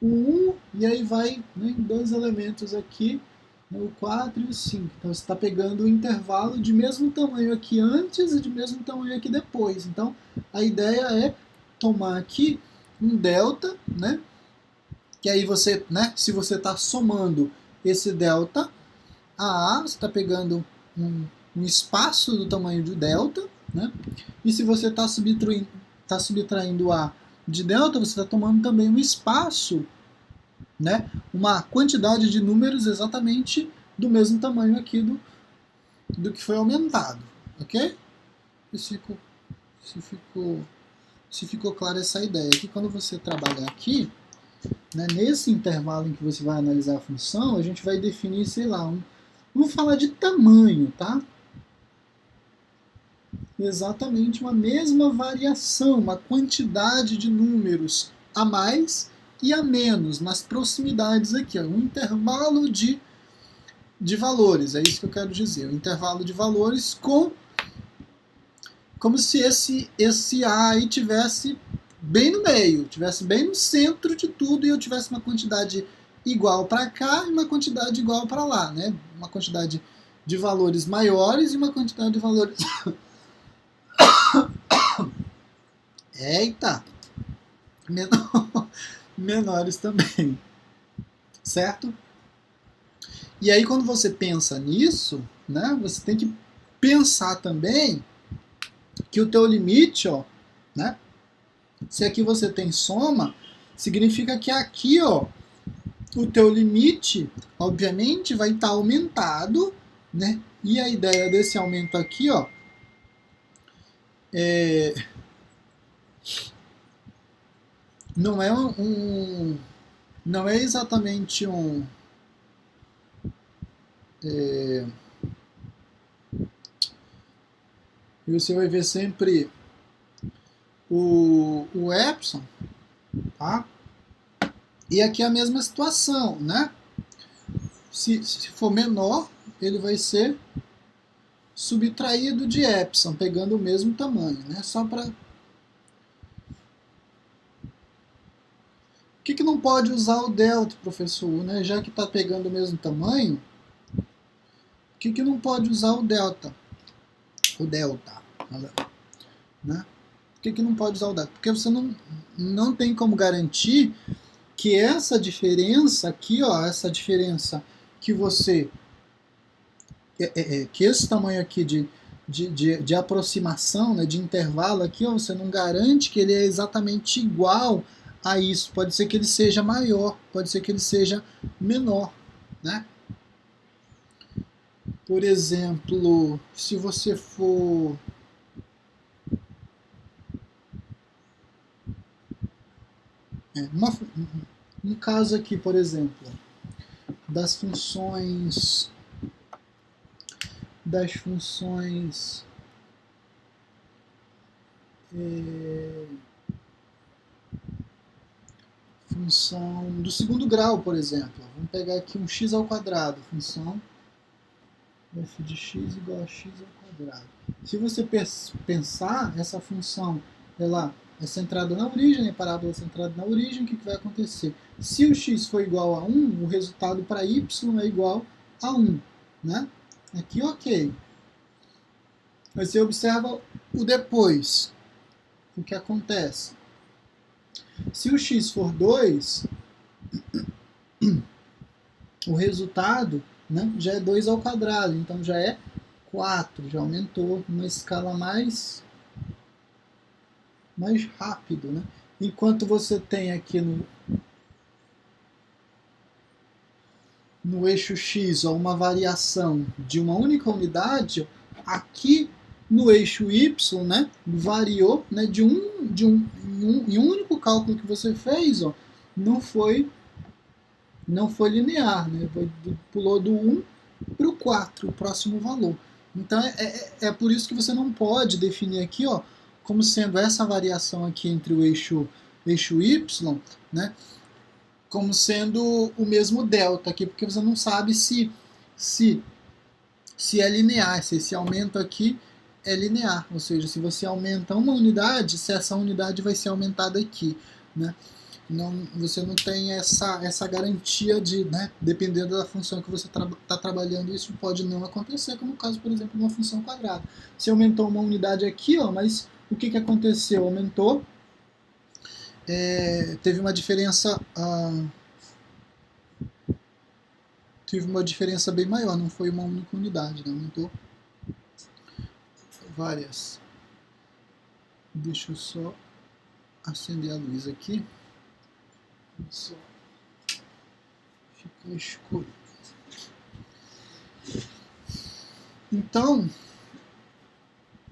o 1 e aí vai, né, dois elementos aqui, né, o 4 e o 5. Então você está pegando o intervalo de mesmo tamanho aqui antes e de mesmo tamanho aqui depois. Então a ideia é tomar aqui um delta, né? Que aí você, né, se você está somando esse delta a A, você está pegando um espaço do tamanho de delta, né? E se você está subtraindo A de delta, você está tomando também um espaço, né? Uma quantidade de números exatamente do mesmo tamanho aqui do que foi aumentado, ok? Se ficou clara essa ideia. Aqui, quando você trabalhar aqui, né, nesse intervalo em que você vai analisar a função, a gente vai definir, sei lá, vamos falar de tamanho, tá? Exatamente uma mesma variação, uma quantidade de números a mais e a menos nas proximidades aqui, ó, um intervalo de valores, é isso que eu quero dizer, um intervalo de valores como se esse A aí tivesse bem no meio, tivesse bem no centro de tudo e eu tivesse uma quantidade igual para cá e uma quantidade igual para lá, né? Uma quantidade de valores maiores e uma quantidade de valores... Eita! Menores também, certo? E aí quando você pensa nisso, né, você tem que pensar também que o teu limite, ó, né, se aqui você tem soma, significa que aqui, ó, o teu limite, obviamente, vai estar aumentado, né? E a ideia desse aumento aqui, ó, não é não é exatamente e você vai ver sempre o epsilon, tá? E aqui é a mesma situação, né? Se for menor, ele vai ser subtraído de epsilon, pegando o mesmo tamanho, né? Só para... Por que não pode usar o delta, professor? Né? Já que está pegando o mesmo tamanho, por que não pode usar o delta? O delta, né? Por que não pode usar o delta? Porque você não tem como garantir que essa diferença aqui, ó, essa diferença que você... que esse tamanho aqui de aproximação, né, de intervalo aqui, ó, você não garante que ele é exatamente igual a isso. Pode ser que ele seja maior, pode ser que ele seja menor, né? Por exemplo, se você for... um caso aqui, por exemplo, das funções função do segundo grau, por exemplo. Vamos pegar aqui um x ao quadrado, função f de x igual a x ao quadrado. Se você pensar, essa função ela é centrada na origem, a parábola é centrada na origem, o que vai acontecer? Se o x for igual a 1, o resultado para y é igual a 1. Né? Aqui ok. Mas você observa o depois. O que acontece? Se o x for 2, o resultado, né, já é 2 ao quadrado, então já é 4, já aumentou uma escala mais rápido. Né? Enquanto você tem aqui no eixo x ó, uma variação de uma única unidade, aqui no eixo y, né, variou, né, em um único cálculo que você fez, ó, não foi linear, né, pulou do 1 para o 4, o próximo valor. Então é por isso que você não pode definir aqui, ó, como sendo essa variação aqui entre o eixo y, né, como sendo o mesmo delta aqui, porque você não sabe se é linear, se esse aumento aqui é linear, ou seja, se você aumenta uma unidade, se essa unidade vai ser aumentada aqui, né? Você não tem essa garantia de, né, dependendo da função que você está trabalhando, isso pode não acontecer, como no caso, por exemplo, de uma função quadrada. Você aumentou uma unidade aqui, ó, mas o que aconteceu? Aumentou, teve uma diferença bem maior, não foi uma única unidade, né? Aumentou várias. Deixa eu só acender a luz aqui. Só fica escuro. Então,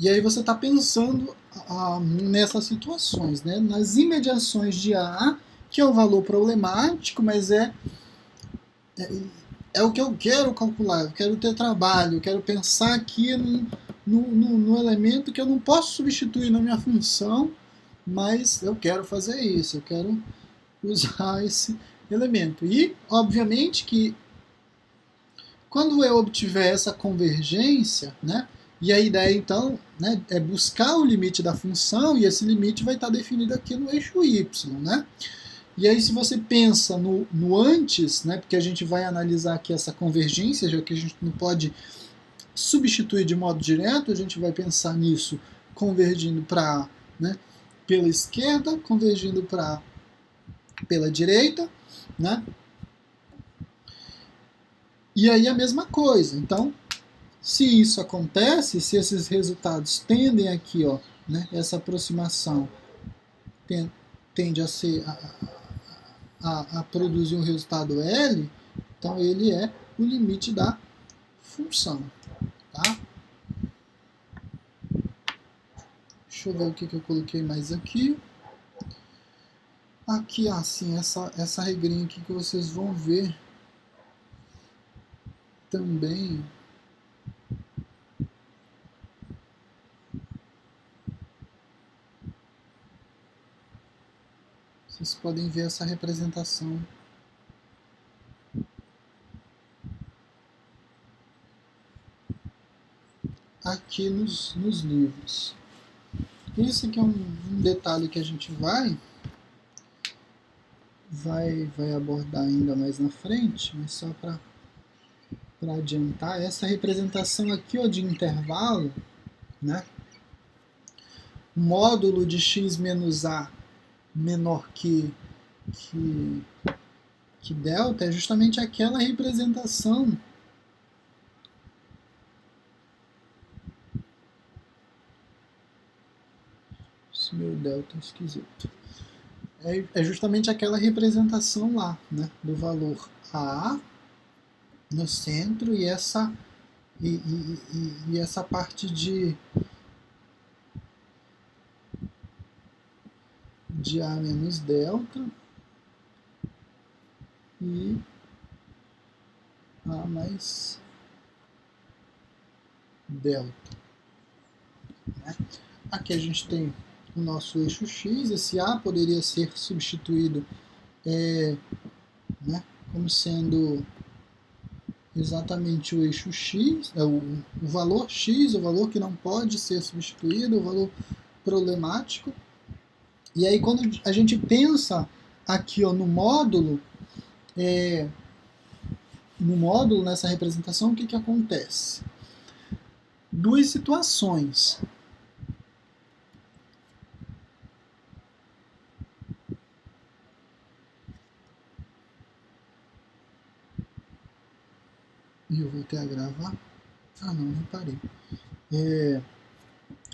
e aí você está pensando nessas situações, né? Nas imediações de A, que é o valor problemático, mas é o que eu quero calcular, eu quero ter trabalho, eu quero pensar aqui no elemento que eu não posso substituir na minha função, mas eu quero fazer isso, eu quero usar esse elemento. E, obviamente, que quando eu obtiver essa convergência, né, e a ideia, então, né, é buscar o limite da função, e esse limite vai estar definido aqui no eixo y. Né? E aí, se você pensa no antes, né, porque a gente vai analisar aqui essa convergência, já que a gente não pode substituir de modo direto, a gente vai pensar nisso convergindo para, né, pela esquerda, convergindo pela direita, né? E aí a mesma coisa. Então, se isso acontece, se esses resultados tendem aqui, ó, né, essa aproximação tende a ser a produzir um resultado L, então ele é o limite da função, tá? Deixa eu ver o que eu coloquei mais aqui. Aqui, assim, essa regrinha aqui que vocês vão ver também. Vocês podem ver essa representação aqui nos livros. Isso aqui é um detalhe que a gente vai abordar ainda mais na frente, mas só para adiantar, essa representação aqui, ó, de intervalo, né? Módulo de x menos a menor que delta é justamente aquela representação esse meu delta é esquisito. É justamente aquela representação lá, né, do valor A no centro e essa essa parte de A menos delta e A mais delta. Né? Aqui a gente tem o nosso eixo x, esse A poderia ser substituído né, como sendo exatamente o eixo x, o valor x, o valor que não pode ser substituído, o valor problemático. E aí quando a gente pensa aqui, ó, no módulo, nessa representação, o que acontece? Duas situações. E eu voltei a gravar. Ah, não parei.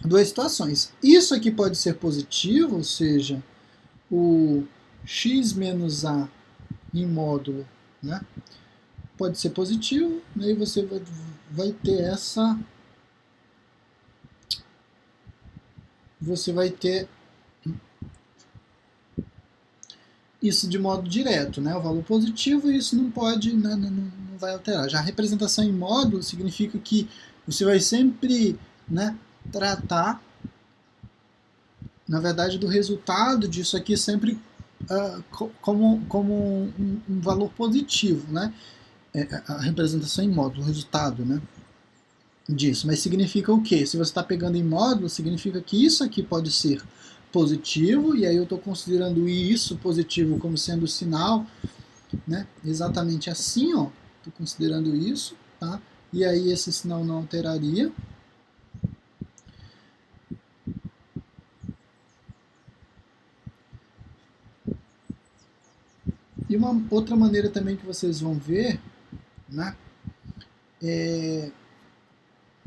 Duas situações. Isso aqui pode ser positivo, ou seja, o x menos a em módulo, né, pode ser positivo, né, e você vai ter essa... Você vai ter isso de modo direto, né, o valor positivo, e isso não pode, né, não vai alterar. Já a representação em módulo significa que você vai sempre, né, tratar, na verdade, do resultado disso aqui sempre como um valor positivo, né, a representação em módulo, o resultado, né, disso. Mas significa o quê? Se você está pegando em módulo, significa que isso aqui pode ser positivo, e aí eu estou considerando isso positivo como sendo o sinal, né? Exatamente assim, ó. Estou considerando isso, tá? E aí esse sinal não alteraria. E uma outra maneira também que vocês vão ver, né?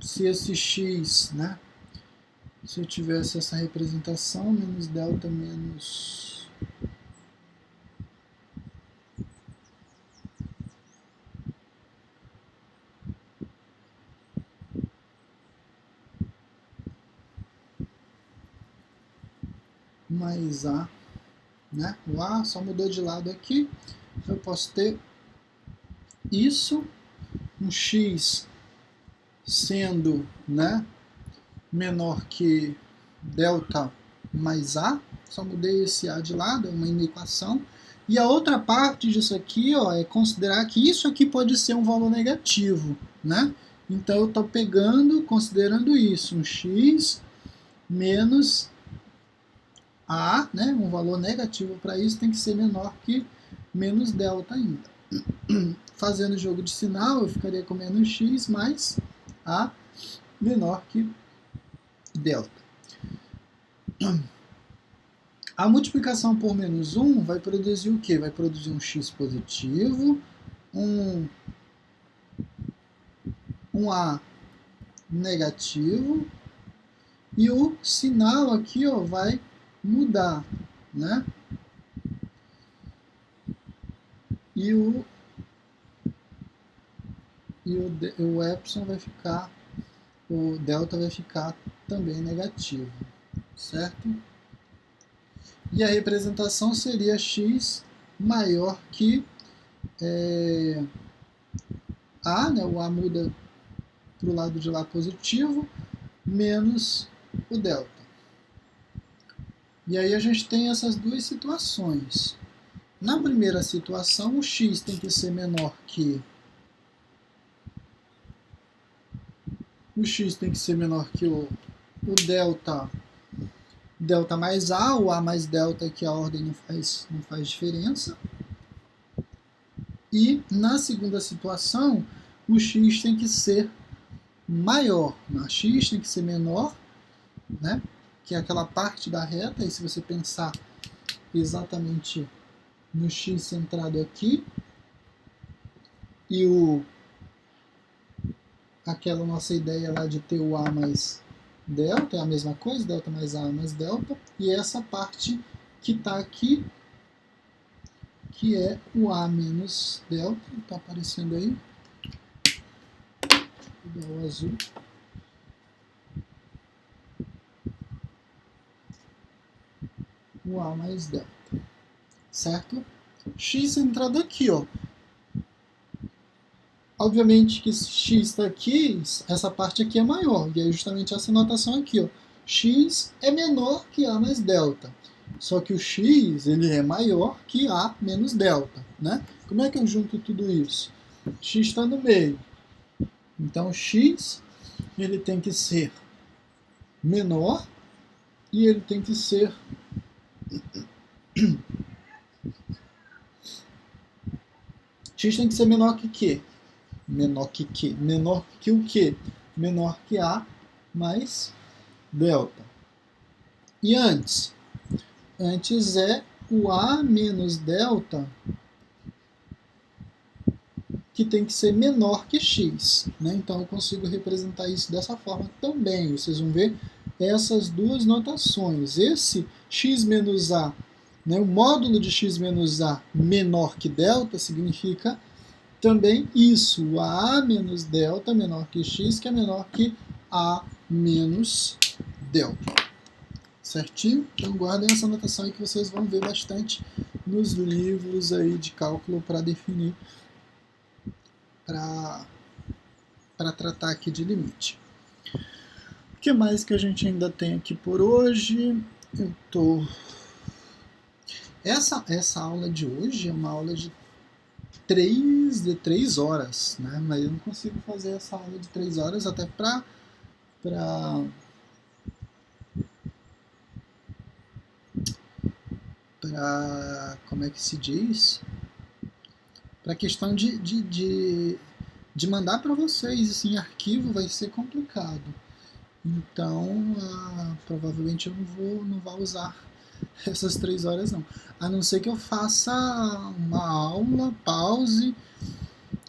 Se esse x, né? Se eu tivesse essa representação, menos delta menos mais A, né? O A só mudou de lado aqui. Eu posso ter isso, um x sendo, né, menor que delta mais A, só mudei esse A de lado, é uma inequação. E a outra parte disso aqui, ó, é considerar que isso aqui pode ser um valor negativo, né? Então eu estou pegando, considerando isso, um x menos A, né, um valor negativo para isso, tem que ser menor que menos delta ainda. Fazendo o jogo de sinal, eu ficaria com menos x mais A menor que delta. A multiplicação por menos 1 vai produzir o quê? Vai produzir um x positivo, um A negativo, e o sinal aqui, ó, vai mudar, né? E o epsilon vai ficar, o delta vai ficar também negativo, certo? E a representação seria x maior que A, né? O A muda para o lado de lá positivo, menos o delta. E aí a gente tem essas duas situações. Na primeira situação, o x tem que ser menor que o delta mais A, o A mais delta, que a ordem não faz diferença. E na segunda situação, o x tem que ser maior. Na x tem que ser menor, né? Que é aquela parte da reta. E se você pensar exatamente no x centrado aqui, e aquela nossa ideia lá de ter o A mais delta, é a mesma coisa, delta mais A mais delta, e essa parte que está aqui, que é o A menos delta, está aparecendo aí, igual o azul. O A mais delta, certo? X centrado aqui, ó. Obviamente que x está aqui, essa parte aqui é maior, e é justamente essa notação aqui, ó. X é menor que A mais delta. Só que o x ele é maior que A menos delta, né? Como é que eu junto tudo isso? X está no meio. Então, x ele tem que ser menor e ele tem que ser x tem que ser menor que quê? Menor que quê? Menor que o quê? Menor que A mais delta. E antes? Antes é o A menos delta que tem que ser menor que x, né? Então eu consigo representar isso dessa forma também. Vocês vão ver essas duas notações. Esse x menos a, né, o módulo de x menos a menor que delta significa também isso, o a menos delta menor que x, que é menor que a menos delta. Certinho? Então guardem essa notação aí que vocês vão ver bastante nos livros aí de cálculo para definir, para tratar aqui de limite. O que mais que a gente ainda tem aqui por hoje? Essa aula de hoje é uma aula de 3 horas, né? Mas eu não consigo fazer essa aula de 3 horas até para como é que se diz? Para questão de mandar para vocês, assim, arquivo vai ser complicado. Então, provavelmente eu não vou usar essas 3 horas não. A não ser que eu faça uma aula, pause,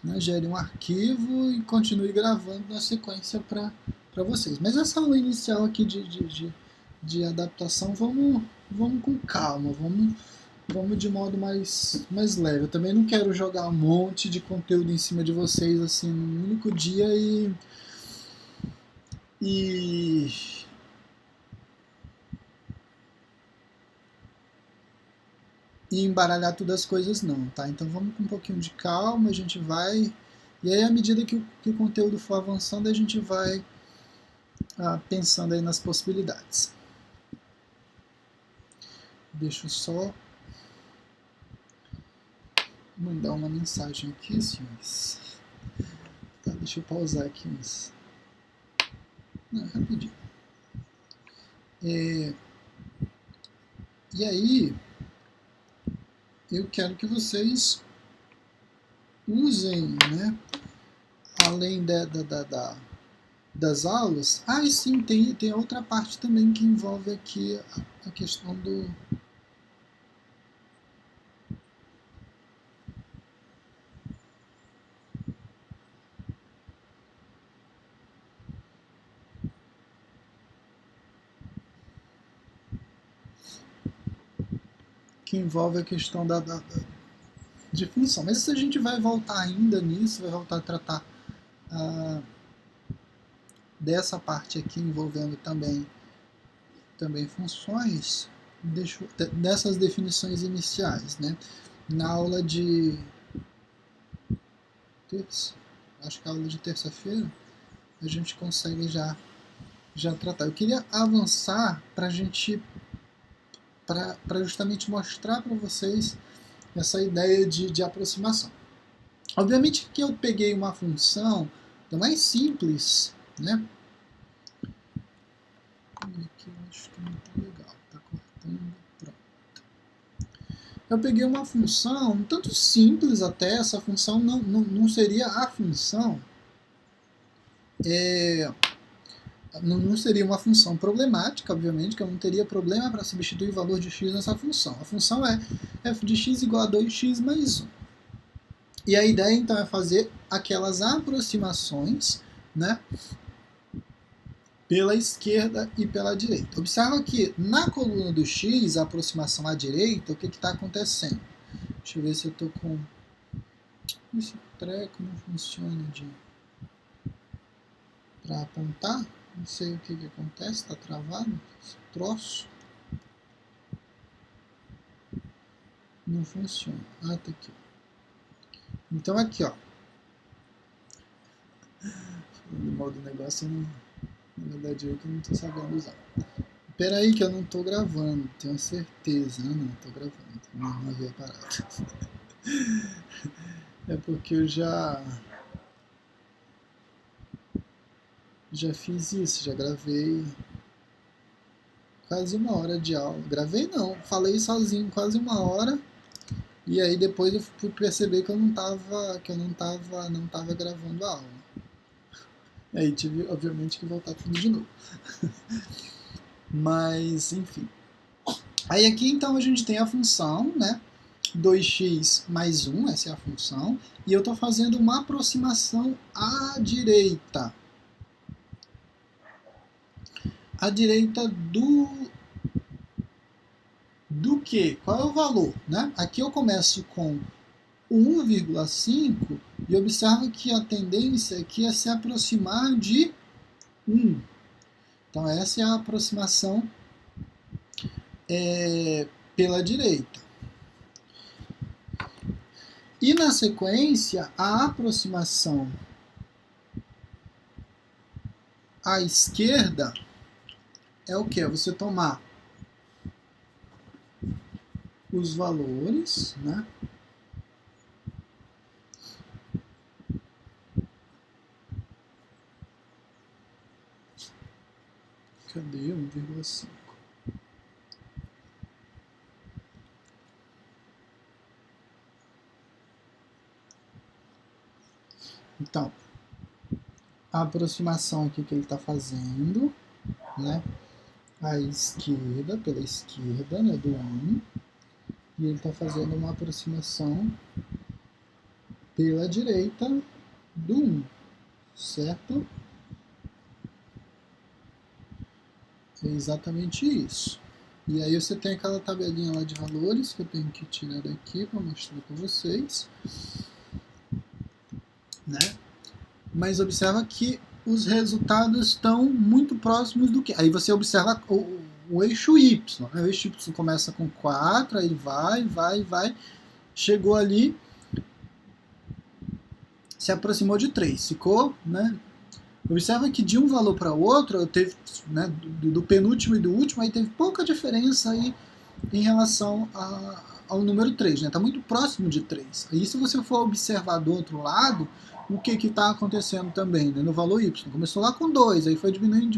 né, gere um arquivo e continue gravando na sequência para vocês. Mas essa aula inicial aqui de adaptação, vamos com calma, vamos de modo mais leve. Eu também não quero jogar um monte de conteúdo em cima de vocês assim num único dia e embaralhar todas as coisas não, tá? Então vamos com um pouquinho de calma, a gente vai... E aí, à medida que o conteúdo for avançando, a gente vai pensando aí nas possibilidades. Deixa eu só mandar uma mensagem aqui, senhores. Tá, deixa eu pausar aqui uns... Não, rapidinho. E aí, eu quero que vocês usem, né, além das aulas. Ah, e sim, tem outra parte também que envolve aqui a questão do... que envolve a questão de função. Mas isso a gente vai voltar ainda nisso, vai voltar a tratar dessa parte aqui envolvendo também funções, dessas definições iniciais, né? Na aula de terça, acho que a aula de terça-feira, a gente consegue já tratar. Eu queria avançar para justamente mostrar para vocês essa ideia de aproximação. Obviamente que eu peguei uma função mais simples, né? Aqui eu acho que não está legal, está cortando, pronto. Eu peguei uma função um tanto simples até, essa função não seria a função, não seria uma função problemática, obviamente, que eu não teria problema para substituir o valor de x nessa função. A função é f de x igual a 2x mais 1. E a ideia, então, é fazer aquelas aproximações, né, pela esquerda e pela direita. Observa que na coluna do x, a aproximação à direita, o que está acontecendo? Deixa eu ver se eu estou com... Esse treco não funciona para apontar. Não sei o que acontece, está travado esse troço. Não funciona. Ah, tá aqui. Então aqui, ó. Falando mal do negócio, na verdade eu que não estou sabendo usar. Espera aí que eu não estou gravando, tenho certeza. Ah, não, estou gravando. Não havia parado. É porque eu já fiz isso, já gravei quase 1 hora de aula. Gravei não, falei sozinho quase 1 hora. E aí depois eu fui perceber que eu não tava gravando a aula. E aí tive, obviamente, que voltar tudo de novo. Mas, enfim. Aí aqui, então, a gente tem a função, né? 2x mais 1, essa é a função. E eu estou fazendo uma aproximação à direita. À direita do que? Qual é o valor? Né? Aqui eu começo com 1,5 e observa que a tendência aqui é se aproximar de 1. Então essa é a aproximação pela direita. E na sequência, a aproximação à esquerda é o que? É você tomar os valores, né? Cadê 1,5? Então, a aproximação aqui que ele está fazendo, né? À esquerda, pela esquerda, né? Do 1. E ele está fazendo uma aproximação pela direita do 1, certo? É exatamente isso. E aí você tem aquela tabelinha lá de valores que eu tenho que tirar daqui para mostrar para vocês, né? Mas observa que os resultados estão muito próximos do que? Aí você observa o eixo Y. Né? O eixo Y começa com 4, aí vai. Chegou ali, se aproximou de 3. Ficou, né? Observa que de um valor para o outro, teve, né, do penúltimo e do último, aí teve pouca diferença aí em relação ao número 3. Está, né? Muito próximo de 3. Aí se você for observar do outro lado, o que está acontecendo também, né, no valor Y. Começou lá com 2, aí foi diminuindo,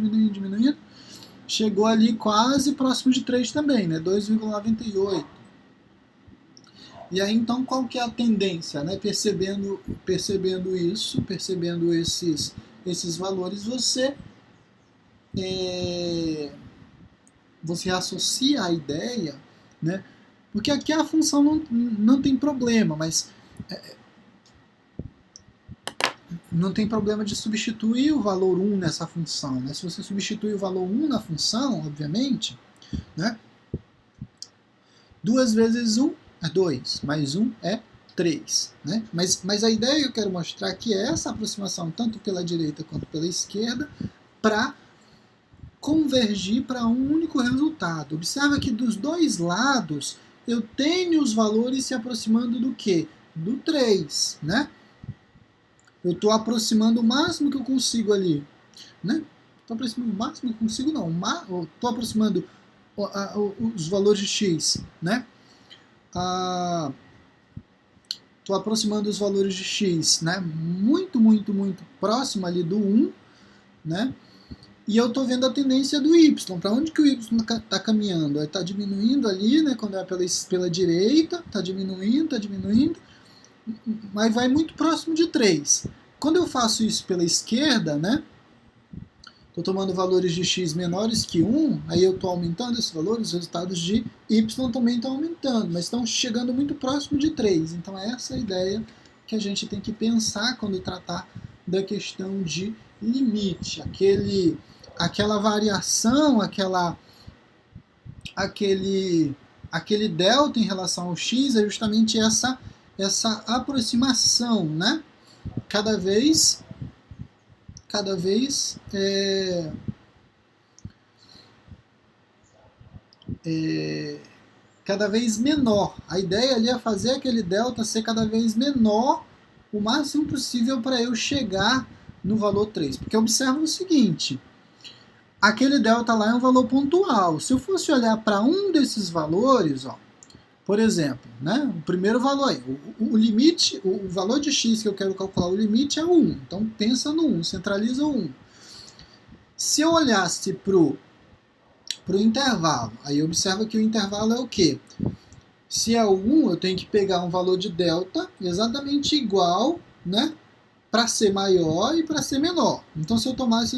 chegou ali quase próximo de 3 também, né? 2,98. E aí, então, qual que é a tendência? Né? Percebendo isso, percebendo esses valores, você associa a ideia, né? Porque aqui a função não tem problema, mas não tem problema de substituir o valor 1 nessa função. Né? Se você substituir o valor 1 na função, obviamente, né? 2 vezes 1 é 2, mais 1 é 3. Né? Mas a ideia que eu quero mostrar aqui é essa aproximação, tanto pela direita quanto pela esquerda, para convergir para um único resultado. Observa que dos dois lados eu tenho os valores se aproximando do quê? Do 3, né? Eu estou aproximando o máximo que eu consigo ali, né? Estou aproximando o máximo que eu consigo, não. Estou aproximando os valores de x, né? Estou aproximando os valores de x, né? Muito, muito, muito próximo ali do 1, né? E eu estou vendo a tendência do y. Para onde que o y está caminhando? Está diminuindo ali, né? Quando é pela direita, está diminuindo, mas vai muito próximo de 3. Quando eu faço isso pela esquerda, né? Estou tomando valores de x menores que 1, aí eu estou aumentando esses valores, os resultados de y também estão aumentando, mas estão chegando muito próximo de 3. Então essa é a ideia que a gente tem que pensar quando tratar da questão de limite. Aquela variação, aquele delta em relação ao x é justamente essa aproximação, né? Cada vez menor. A ideia ali é fazer aquele delta ser cada vez menor o máximo possível para eu chegar no valor 3. Porque observa o seguinte, aquele delta lá é um valor pontual. Se eu fosse olhar para um desses valores, ó, por exemplo, né, o primeiro valor aí, o limite, o valor de x que eu quero calcular, o limite é 1. Então pensa no 1, centraliza o 1. Se eu olhasse para o intervalo, aí observa que o intervalo é o quê? Se é o 1, eu tenho que pegar um valor de delta exatamente igual, né, para ser maior e para ser menor. Então, se eu tomasse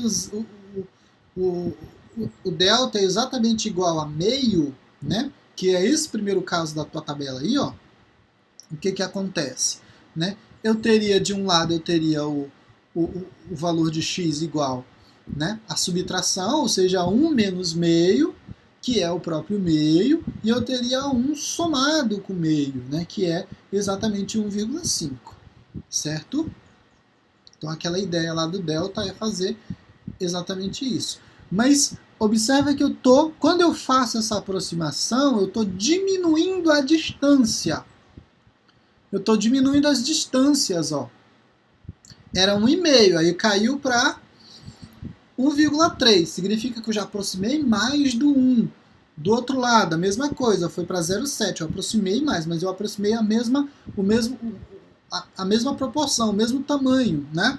o delta é exatamente igual a meio, né, que é esse primeiro caso da tua tabela aí, ó, o que acontece? Né? Eu teria, de um lado, eu teria o valor de x igual, né, a subtração, ou seja, 1 menos meio, que é o próprio meio, e eu teria 1 somado com meio, né, que é exatamente 1,5, certo? Então aquela ideia lá do delta é fazer exatamente isso. Mas observa que quando eu faço essa aproximação, eu estou diminuindo a distância. Eu estou diminuindo as distâncias, ó. Era 1,5, aí caiu para 1,3, significa que eu já aproximei mais do 1. Do outro lado, a mesma coisa, foi para 0,7, eu aproximei mais, mas eu aproximei a mesma proporção, o mesmo tamanho, né?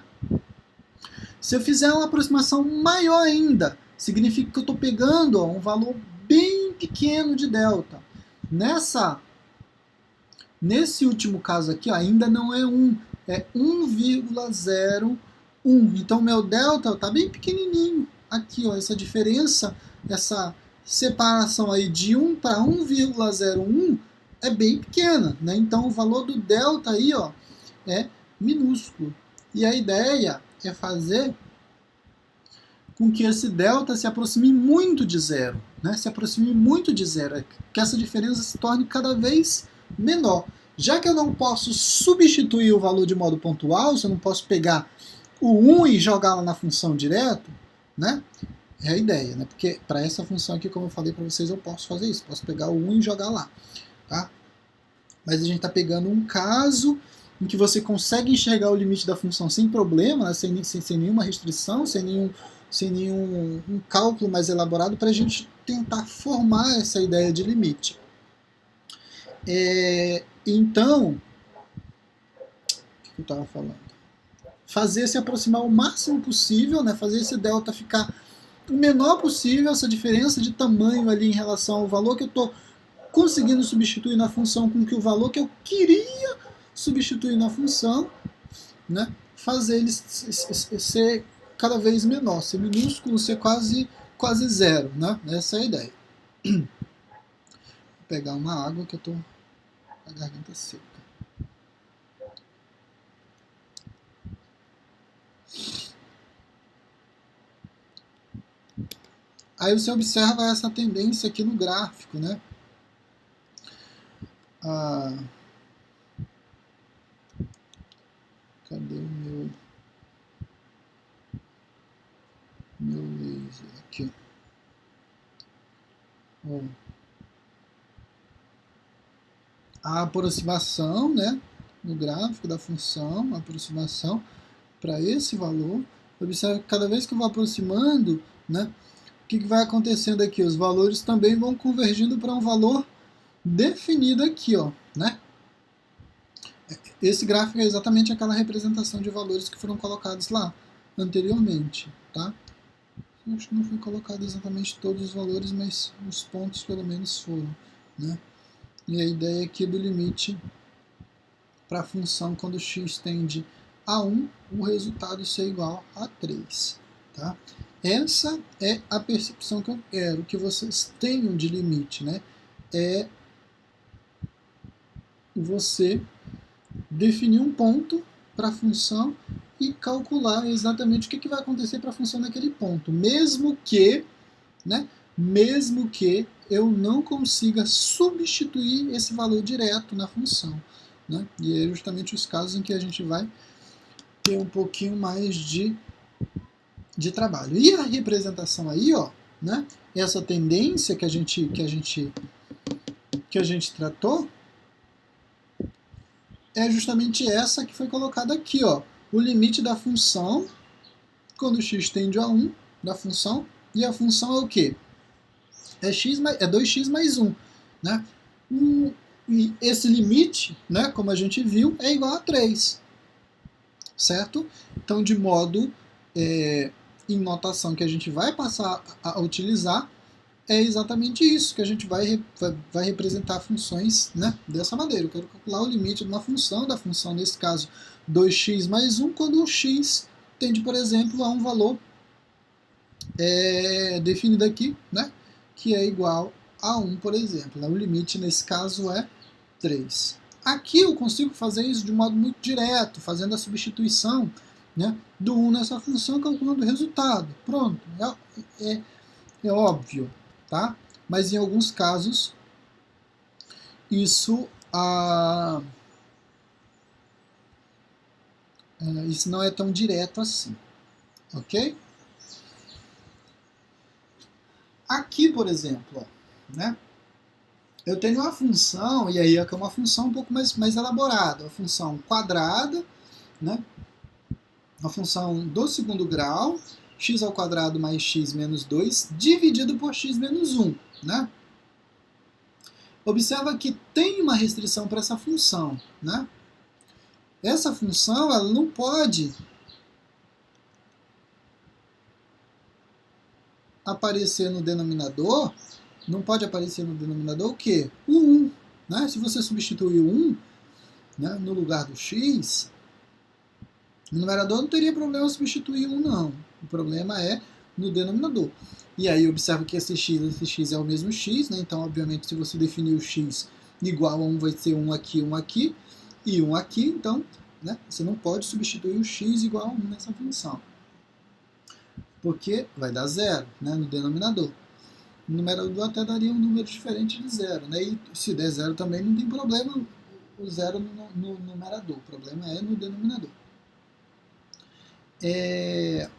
Se eu fizer uma aproximação maior ainda, significa que eu estou pegando, ó, um valor bem pequeno de delta. Nesse último caso aqui, ó, ainda não é 1, é 1,01. Então, meu delta está bem pequenininho. Aqui, ó, essa diferença, essa separação aí de 1 para 1,01 é bem pequena, né? Então, o valor do delta aí, ó, é minúsculo. E a ideia é fazer com que esse delta se aproxime muito de zero, né? Se aproxime muito de zero, que essa diferença se torne cada vez menor. Já que eu não posso substituir o valor de modo pontual, se eu não posso pegar o 1 e jogar lá na função direto, né? É a ideia, né? Porque para essa função aqui, como eu falei para vocês, eu posso fazer isso, posso pegar o 1 e jogar lá, tá? Mas a gente está pegando um caso em que você consegue enxergar o limite da função sem problema, né? sem nenhuma restrição, sem nenhum cálculo mais elaborado, para a gente tentar formar essa ideia de limite. Então, o que eu estava falando? Fazer se aproximar o máximo possível, né? Fazer esse delta ficar o menor possível essa diferença de tamanho ali em relação ao valor que eu estou conseguindo substituir na função com que o valor que eu queria substituir na função, né, fazer ele ser cada vez menor, ser minúsculo, ser quase zero, né? Essa é a ideia. Vou pegar uma água que eu estou com a garganta seca. Aí você observa essa tendência aqui no gráfico, né? Cadê o meu laser aqui? Bom, a aproximação, né, no gráfico da função, a aproximação para esse valor. Observe que cada vez que eu vou aproximando, né, o que vai acontecendo aqui? Os valores também vão convergindo para um valor definido aqui, ó, né? Esse gráfico é exatamente aquela representação de valores que foram colocados lá anteriormente, tá? Eu acho que não foi colocado exatamente todos os valores, mas os pontos pelo menos foram, né? E a ideia aqui do limite para a função quando x tende a 1, o resultado ser igual a 3, tá? Essa é a percepção que eu quero que vocês tenham de limite, né? É você definir um ponto para a função e calcular exatamente o que vai acontecer para a função naquele ponto, mesmo que, né, mesmo que eu não consiga substituir esse valor direto na função, né? E é justamente os casos em que a gente vai ter um pouquinho mais de trabalho. E a representação aí, ó, né, essa tendência que a gente tratou, é justamente essa que foi colocada aqui, ó. O limite da função, quando x tende a 1, da função, e a função é o quê? É 2x mais 1, né? E esse limite, né, como a gente viu, é igual a 3, certo? Então, de modo, em notação que a gente vai passar a utilizar, é exatamente isso, que a gente vai representar funções, né, dessa maneira. Eu quero calcular o limite de uma função, da função, nesse caso, 2x mais 1, quando o x tende, por exemplo, a um valor definido aqui, né, que é igual a 1, por exemplo. O limite, nesse caso, é 3. Aqui eu consigo fazer isso de um modo muito direto, fazendo a substituição, né, do 1 nessa função, calculando o resultado. Pronto, é óbvio, tá? Mas em alguns casos isso isso não é tão direto assim, ok? Aqui, por exemplo, ó, né? Eu tenho uma função, e aí é uma função um pouco mais elaborada, uma função quadrada, né? Uma função do segundo grau, x ao quadrado mais x menos 2, dividido por x menos 1, né? Observa que tem uma restrição para essa função, né? Essa função ela não pode aparecer no denominador, o quê? O 1. Né? Se você substituir o 1, né, no lugar do x, no numerador não teria problema substituir 1, não. O problema é no denominador. E aí observa que esse x é o mesmo x, né? Então, obviamente, se você definir o x igual a 1, vai ser 1 aqui e 1 aqui. Então, né, você não pode substituir o x igual a 1 nessa função, porque vai dar 0, né, no denominador. No numerador até daria um número diferente de 0, né? E se der 0 também não tem problema o 0 no numerador, o problema é no denominador. E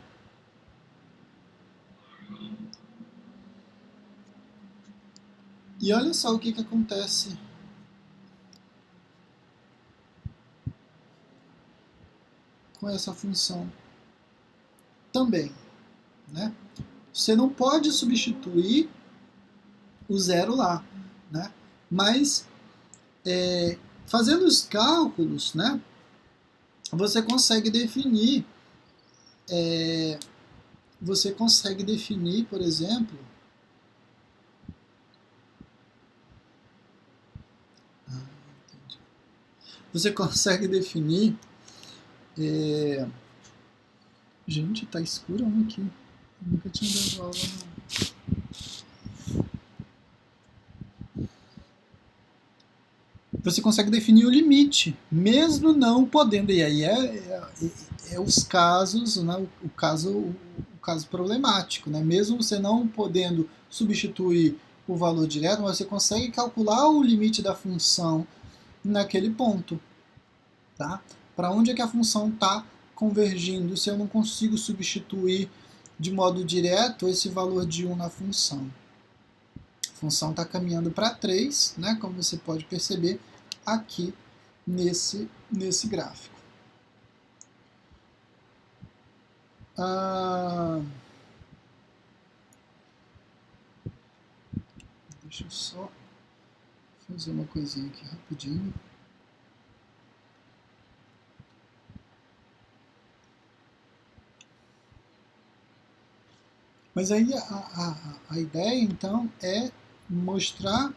olha só o que acontece com essa função também, né? Você não pode substituir o 0 lá, né? Mas fazendo os cálculos, né, você consegue definir você consegue definir, por exemplo, você consegue definir, gente, tá escuro aqui, eu nunca tinha dado aula não. Você consegue definir o limite, mesmo não podendo, e aí é os casos, né, o caso problemático, né? Mesmo você não podendo substituir o valor direto, mas você consegue calcular o limite da função naquele ponto, tá? Para onde é que a função está convergindo se eu não consigo substituir de modo direto esse valor de 1 na função? A função está caminhando para 3, né, como você pode perceber aqui nesse gráfico. Deixa eu só fazer uma coisinha aqui rapidinho. Mas aí a ideia, então, é mostrar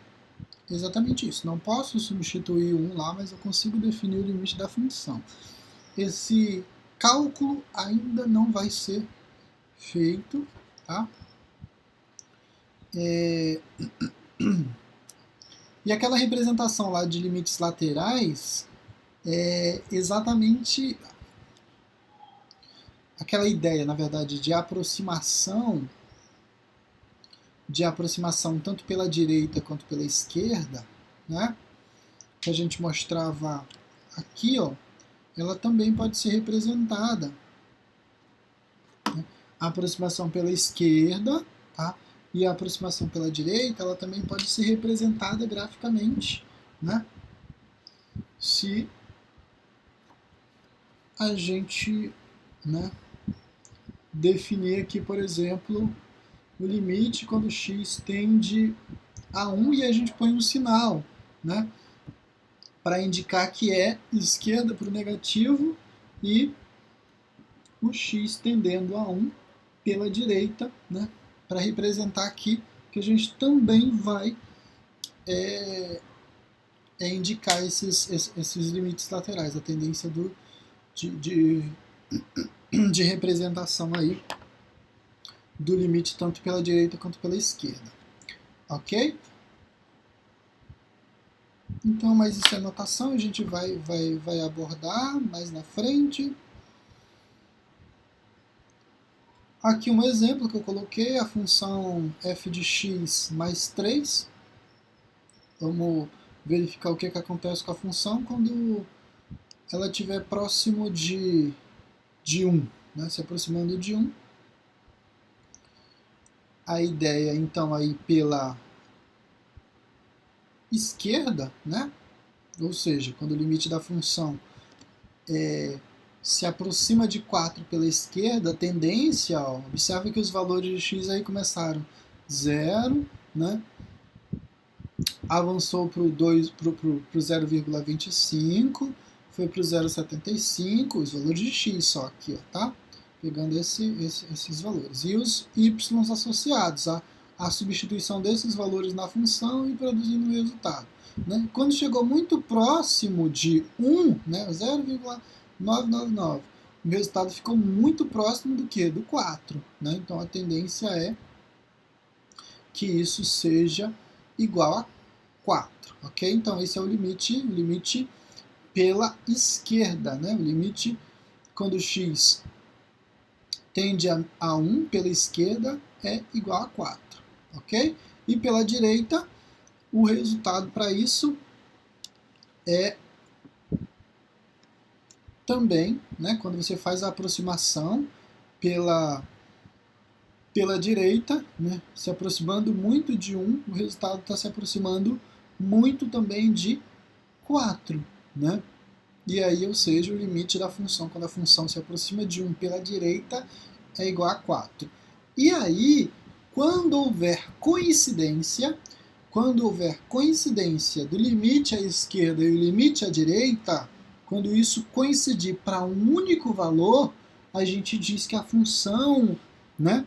exatamente isso. Não posso substituir o 1 lá, mas eu consigo definir o limite da função. Esse cálculo ainda não vai ser feito, tá? E aquela representação lá de limites laterais é exatamente aquela ideia, na verdade, de aproximação tanto pela direita quanto pela esquerda, né? Que a gente mostrava aqui, ó, ela também pode ser representada. Né? A aproximação pela esquerda, tá? E a aproximação pela direita, ela também pode ser representada graficamente, né? Se a gente, né, definir aqui, por exemplo, o limite quando x tende a 1 e a gente põe um sinal, né, para indicar que é esquerda para o negativo e o x tendendo a 1 pela direita, né, para representar aqui que a gente também vai indicar esses limites laterais, a tendência de representação aí do limite tanto pela direita quanto pela esquerda. Ok? Então, mas isso é notação, a gente vai abordar mais na frente. Aqui um exemplo que eu coloquei, a função f de x mais 3. Vamos verificar o que acontece com a função quando ela estiver próximo de 1, né? Se aproximando de 1. A ideia, então, aí pela esquerda, né? Ou seja, quando o limite da função se aproxima de 4 pela esquerda, a tendência, ó, observe que os valores de x aí começaram 0, né? Avançou para o 0,25, foi para o 0,75, os valores de x só aqui, ó, tá? Pegando esses valores. E os y associados, a substituição desses valores na função e produzindo o resultado. Né? Quando chegou muito próximo de 1, né, 0,999, o resultado ficou muito próximo do que? Do 4. Né? Então a tendência é que isso seja igual a 4. Ok? Então esse é o limite pela esquerda. Né? O limite quando x tende a 1 pela esquerda é igual a 4. Ok? E pela direita, o resultado para isso é também, né, quando você faz a aproximação pela direita, né, se aproximando muito de 1, o resultado está se aproximando muito também de 4. Né? E aí, ou seja, o limite da função, quando a função se aproxima de 1 pela direita, é igual a 4. E aí, quando houver coincidência do limite à esquerda e o limite à direita, quando isso coincidir para um único valor, a gente diz que a função né?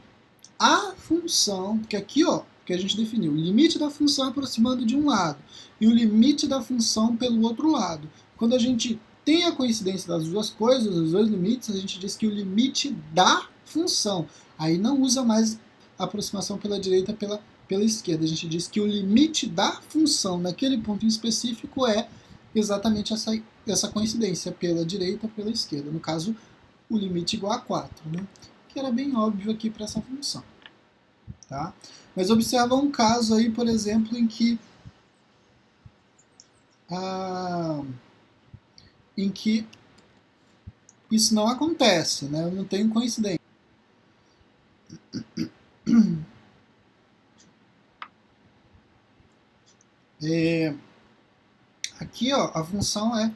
A função, porque aqui, ó, que a gente definiu, o limite da função aproximando de um lado e o limite da função pelo outro lado. Quando a gente tem a coincidência das duas coisas, os dois limites, a gente diz que o limite da função. Aí não usa mais a aproximação pela direita pela esquerda. A gente diz que o limite da função naquele ponto em específico é exatamente essa coincidência pela direita ou pela esquerda. No caso, o limite igual a 4, né? Que era bem óbvio aqui para essa função. Tá? Mas observa um caso aí, por exemplo, em que isso não acontece, né? Eu não tenho coincidência. Aqui, ó, a função é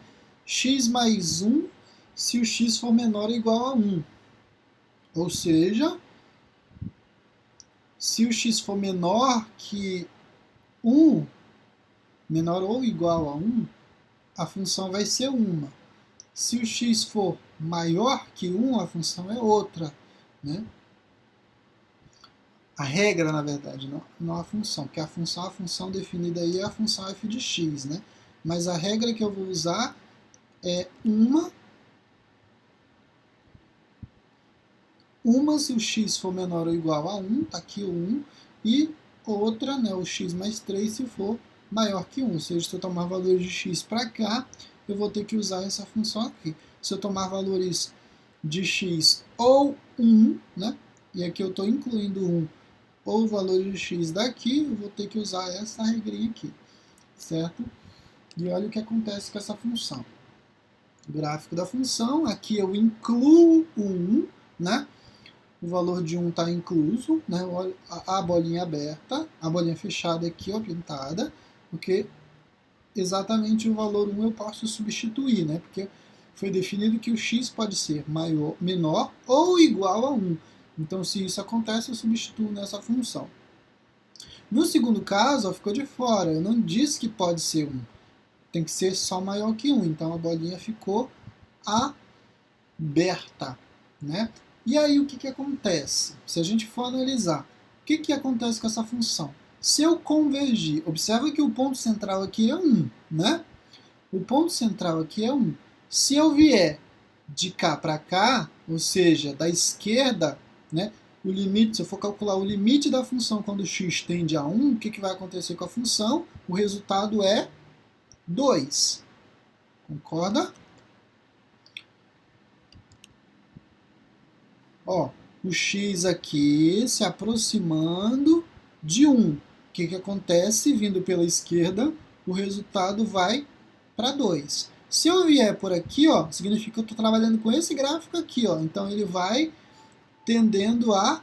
x mais 1 se o x for menor ou igual a 1. Ou seja, se o x for menor que 1, menor ou igual a 1, a função vai ser uma. Se o x for maior que 1, a função é outra, né? A regra, na verdade, não a função, porque a função definida aí é a função f de x, né? Mas a regra que eu vou usar é uma se o x for menor ou igual a 1, tá aqui o 1, e outra, né, o x mais 3, se for maior que 1. Ou seja, se eu tomar valores de x para cá, eu vou ter que usar essa função aqui. Se eu tomar valores de x ou 1, né, e aqui eu estou incluindo 1, ou o valor de x daqui, eu vou ter que usar essa regrinha aqui, certo? E olha o que acontece com essa função. O gráfico da função, aqui eu incluo o 1, né? O valor de 1 está incluso, né? A bolinha aberta, a bolinha fechada aqui, ó, pintada, porque exatamente o valor 1 eu posso substituir, né? Porque foi definido que o x pode ser maior, menor ou igual a 1. Então, se isso acontece, eu substituo nessa função. No segundo caso, ó, ficou de fora. Eu não disse que pode ser 1. Tem que ser só maior que 1. Então, a bolinha ficou aberta, né? E aí, o que acontece? Se a gente for analisar, o que acontece com essa função? Se eu convergir, observa que o ponto central aqui é 1, né? O ponto central aqui é 1. Se eu vier de cá para cá, ou seja, da esquerda, né, o limite, se eu for calcular o limite da função quando x tende a 1, o que vai acontecer com a função? O resultado é 2. Concorda? Ó, o x aqui se aproximando de 1. O que acontece? Vindo pela esquerda, o resultado vai para 2. Se eu vier por aqui, ó, significa que eu estou trabalhando com esse gráfico aqui, ó. Então ele vai tendendo a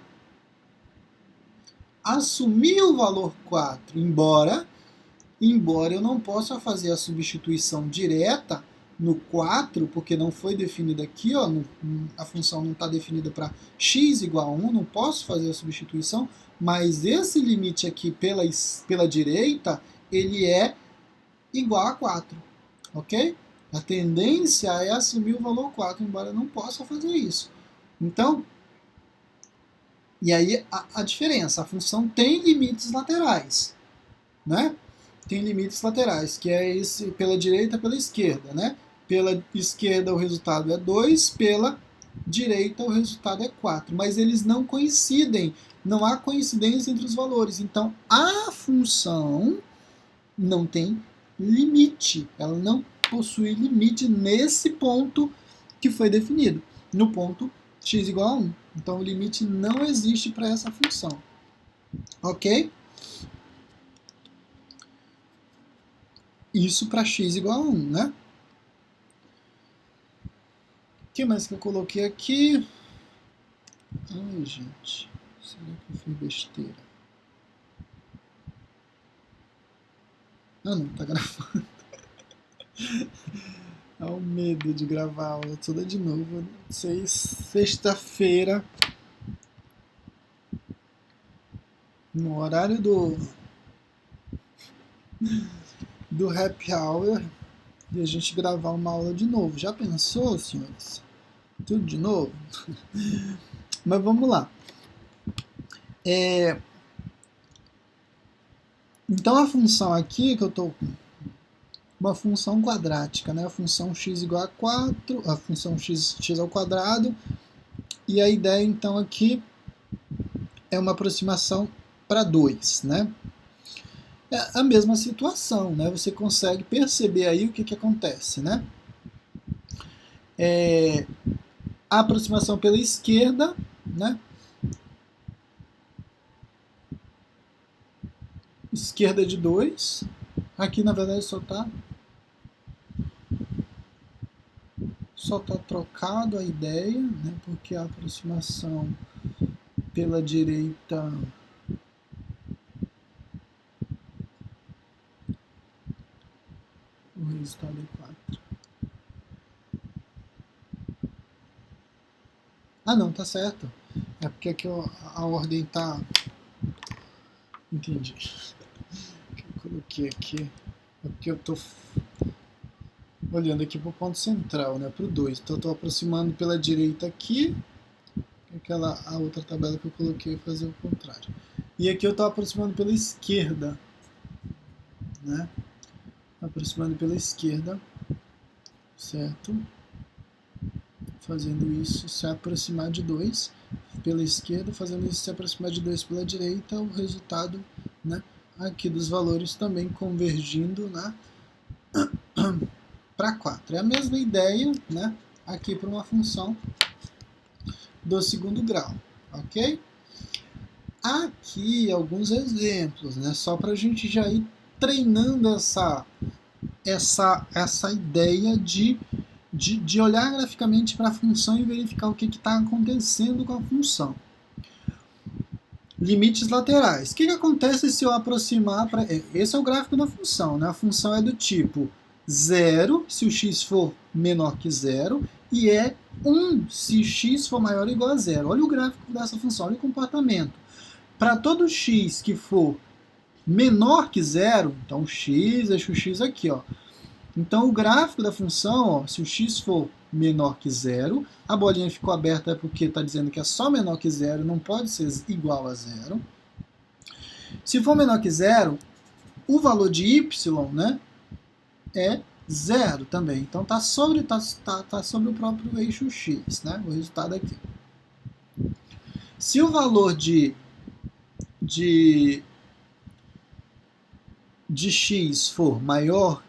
assumir o valor 4, embora eu não possa fazer a substituição direta no 4, porque não foi definida aqui, ó, a função não está definida para x igual a 1, não posso fazer a substituição, mas esse limite aqui pela direita, ele é igual a 4, ok? A tendência é assumir o valor 4, embora eu não possa fazer isso. Então, e aí a diferença, a função tem limites laterais, né? Tem limites laterais, que é esse pela direita e pela esquerda, né? Pela esquerda o resultado é 2, pela direita o resultado é 4, mas eles não coincidem, não há coincidência entre os valores, então a função não tem limite, ela não possui limite nesse ponto que foi definido, no ponto x igual a 1. Então o limite não existe para essa função, ok? Isso para x igual a 1, né? O que mais que eu coloquei aqui? Ai, gente, será que eu fiz besteira? Ah, não, tá gravando. É o medo de gravar a aula toda de novo. Sexta-feira, no horário do happy hour, e a gente gravar uma aula de novo. Já pensou, senhores? Tudo de novo? Mas vamos lá. Então a função aqui que eu estou uma função quadrática, né? A função x igual a 4, a função x ao quadrado, e a ideia então aqui é uma aproximação para 2, né? É a mesma situação, né? Você consegue perceber aí o que acontece, né? A aproximação pela esquerda, né? Esquerda de 2, aqui na verdade só tá trocado a ideia, né? Porque a aproximação pela direita o resultado é 4. Ah não, tá certo. É porque aqui a ordem tá... Entendi. Eu coloquei aqui. É porque eu tô olhando aqui pro ponto central, né? Pro 2. Então eu tô aproximando pela direita aqui. A outra tabela que eu coloquei fazer o contrário. E aqui eu tô aproximando pela esquerda, né? Aproximando pela esquerda, certo? Fazendo isso se aproximar de 2 pela esquerda, fazendo isso se aproximar de 2 pela direita, o resultado, né, aqui dos valores também convergindo, né, para 4. É a mesma ideia, né, aqui para uma função do segundo grau, ok? Aqui alguns exemplos, né, só para a gente já ir treinando essa ideia de olhar graficamente para a função e verificar o que está acontecendo com a função. Limites laterais. O que acontece se eu aproximar para... Esse é o gráfico da função, né? A função é do tipo 0 se o x for menor que 0 e é 1 se x for maior ou igual a 0. Olha o gráfico dessa função, olha o comportamento. Para todo x que for menor que 0, então x, deixa o x aqui, ó. Então o gráfico da função, ó, se o x for menor que 0, a bolinha ficou aberta porque está dizendo que é só menor que 0, não pode ser igual a 0. Se for menor que 0, o valor de y, né, é 0 também. Então está sobre o próprio eixo x, né, o resultado aqui. Se o valor de x for maior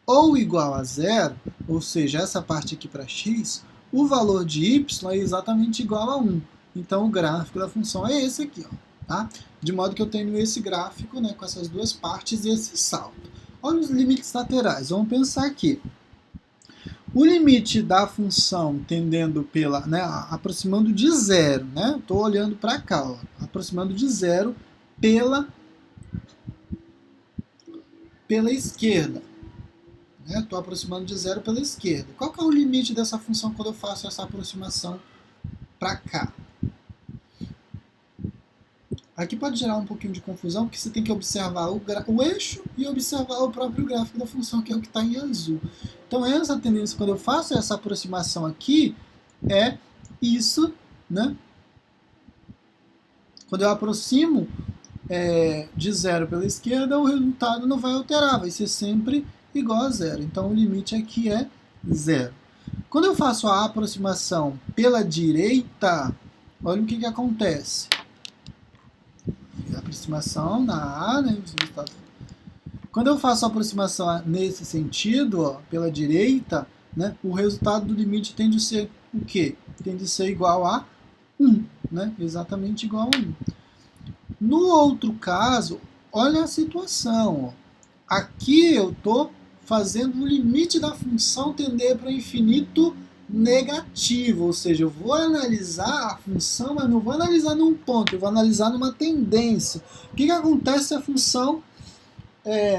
ou igual a 0, ou seja, essa parte aqui para x, o valor de y é exatamente igual a 1. Então o gráfico da função é esse aqui, ó, tá? De modo que eu tenho esse gráfico, né, com essas duas partes e esse salto. Olha os limites laterais, vamos pensar aqui. O limite da função tendendo pela, né, aproximando de 0, né? Estou olhando para cá, ó, aproximando de 0 pela esquerda. Estou aproximando de 0 pela esquerda. Qual que é o limite dessa função quando eu faço essa aproximação para cá? Aqui pode gerar um pouquinho de confusão, porque você tem que observar o eixo e observar o próprio gráfico da função, que é o que está em azul. Então essa tendência, quando eu faço essa aproximação aqui, é isso, né? Quando eu aproximo de 0 pela esquerda, o resultado não vai alterar, vai ser sempre igual a 0. Então o limite aqui é 0. Quando eu faço a aproximação pela direita, olha o que acontece. A aproximação na A, né? Quando eu faço a aproximação nesse sentido, ó, pela direita, né, o resultado do limite tende a ser o quê? Tende a ser igual a 1, né? Exatamente igual a 1. No outro caso, olha a situação. Ó. Aqui eu estou fazendo o limite da função tender para o infinito negativo, ou seja, eu vou analisar a função, mas não vou analisar num ponto, eu vou analisar numa tendência. O que acontece se a função,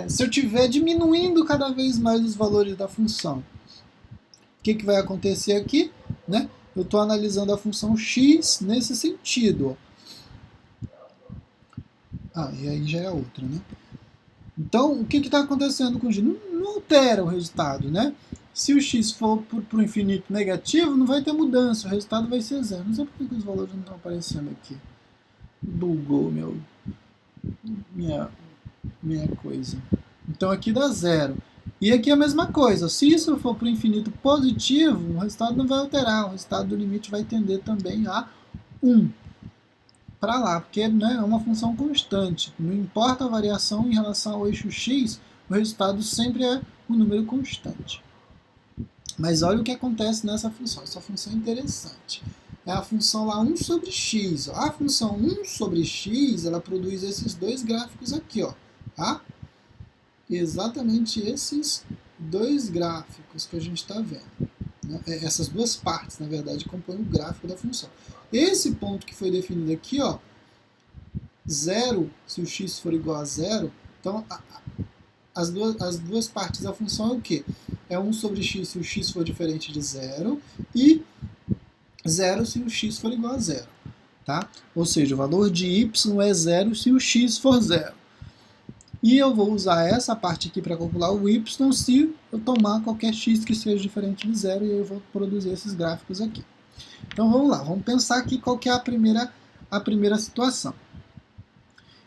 se eu estiver diminuindo cada vez mais os valores da função? O que vai acontecer aqui? Né? Eu estou analisando a função x nesse sentido. Ó. E aí já é outra, né? Então, o que está acontecendo com o x? Não altera o resultado, né? Se o x for para o infinito negativo, não vai ter mudança, o resultado vai ser 0. Não sei por que os valores não estão aparecendo aqui. Bugou minha coisa. Então aqui dá 0. E aqui é a mesma coisa. Se isso for para o infinito positivo, o resultado não vai alterar. O resultado do limite vai tender também a 1 para lá, porque, né, é uma função constante. Não importa a variação em relação ao eixo x, o resultado sempre é um número constante. Mas olha o que acontece nessa função. Essa função é interessante. É a função lá 1 sobre x. A função 1 sobre x, ela produz esses dois gráficos aqui, ó, tá? Exatamente esses dois gráficos que a gente está vendo. Né? Essas duas partes, na verdade, compõem o gráfico da função. Esse ponto que foi definido aqui, ó, 0, se o x for igual a 0, então as duas partes da função é o quê? É 1 sobre x se o x for diferente de 0 e 0 se o x for igual a 0. Tá? Ou seja, o valor de y é 0 se o x for 0. E eu vou usar essa parte aqui para calcular o y se eu tomar qualquer x que seja diferente de 0, e eu vou produzir esses gráficos aqui. Então vamos lá, vamos pensar aqui qual que é a primeira situação.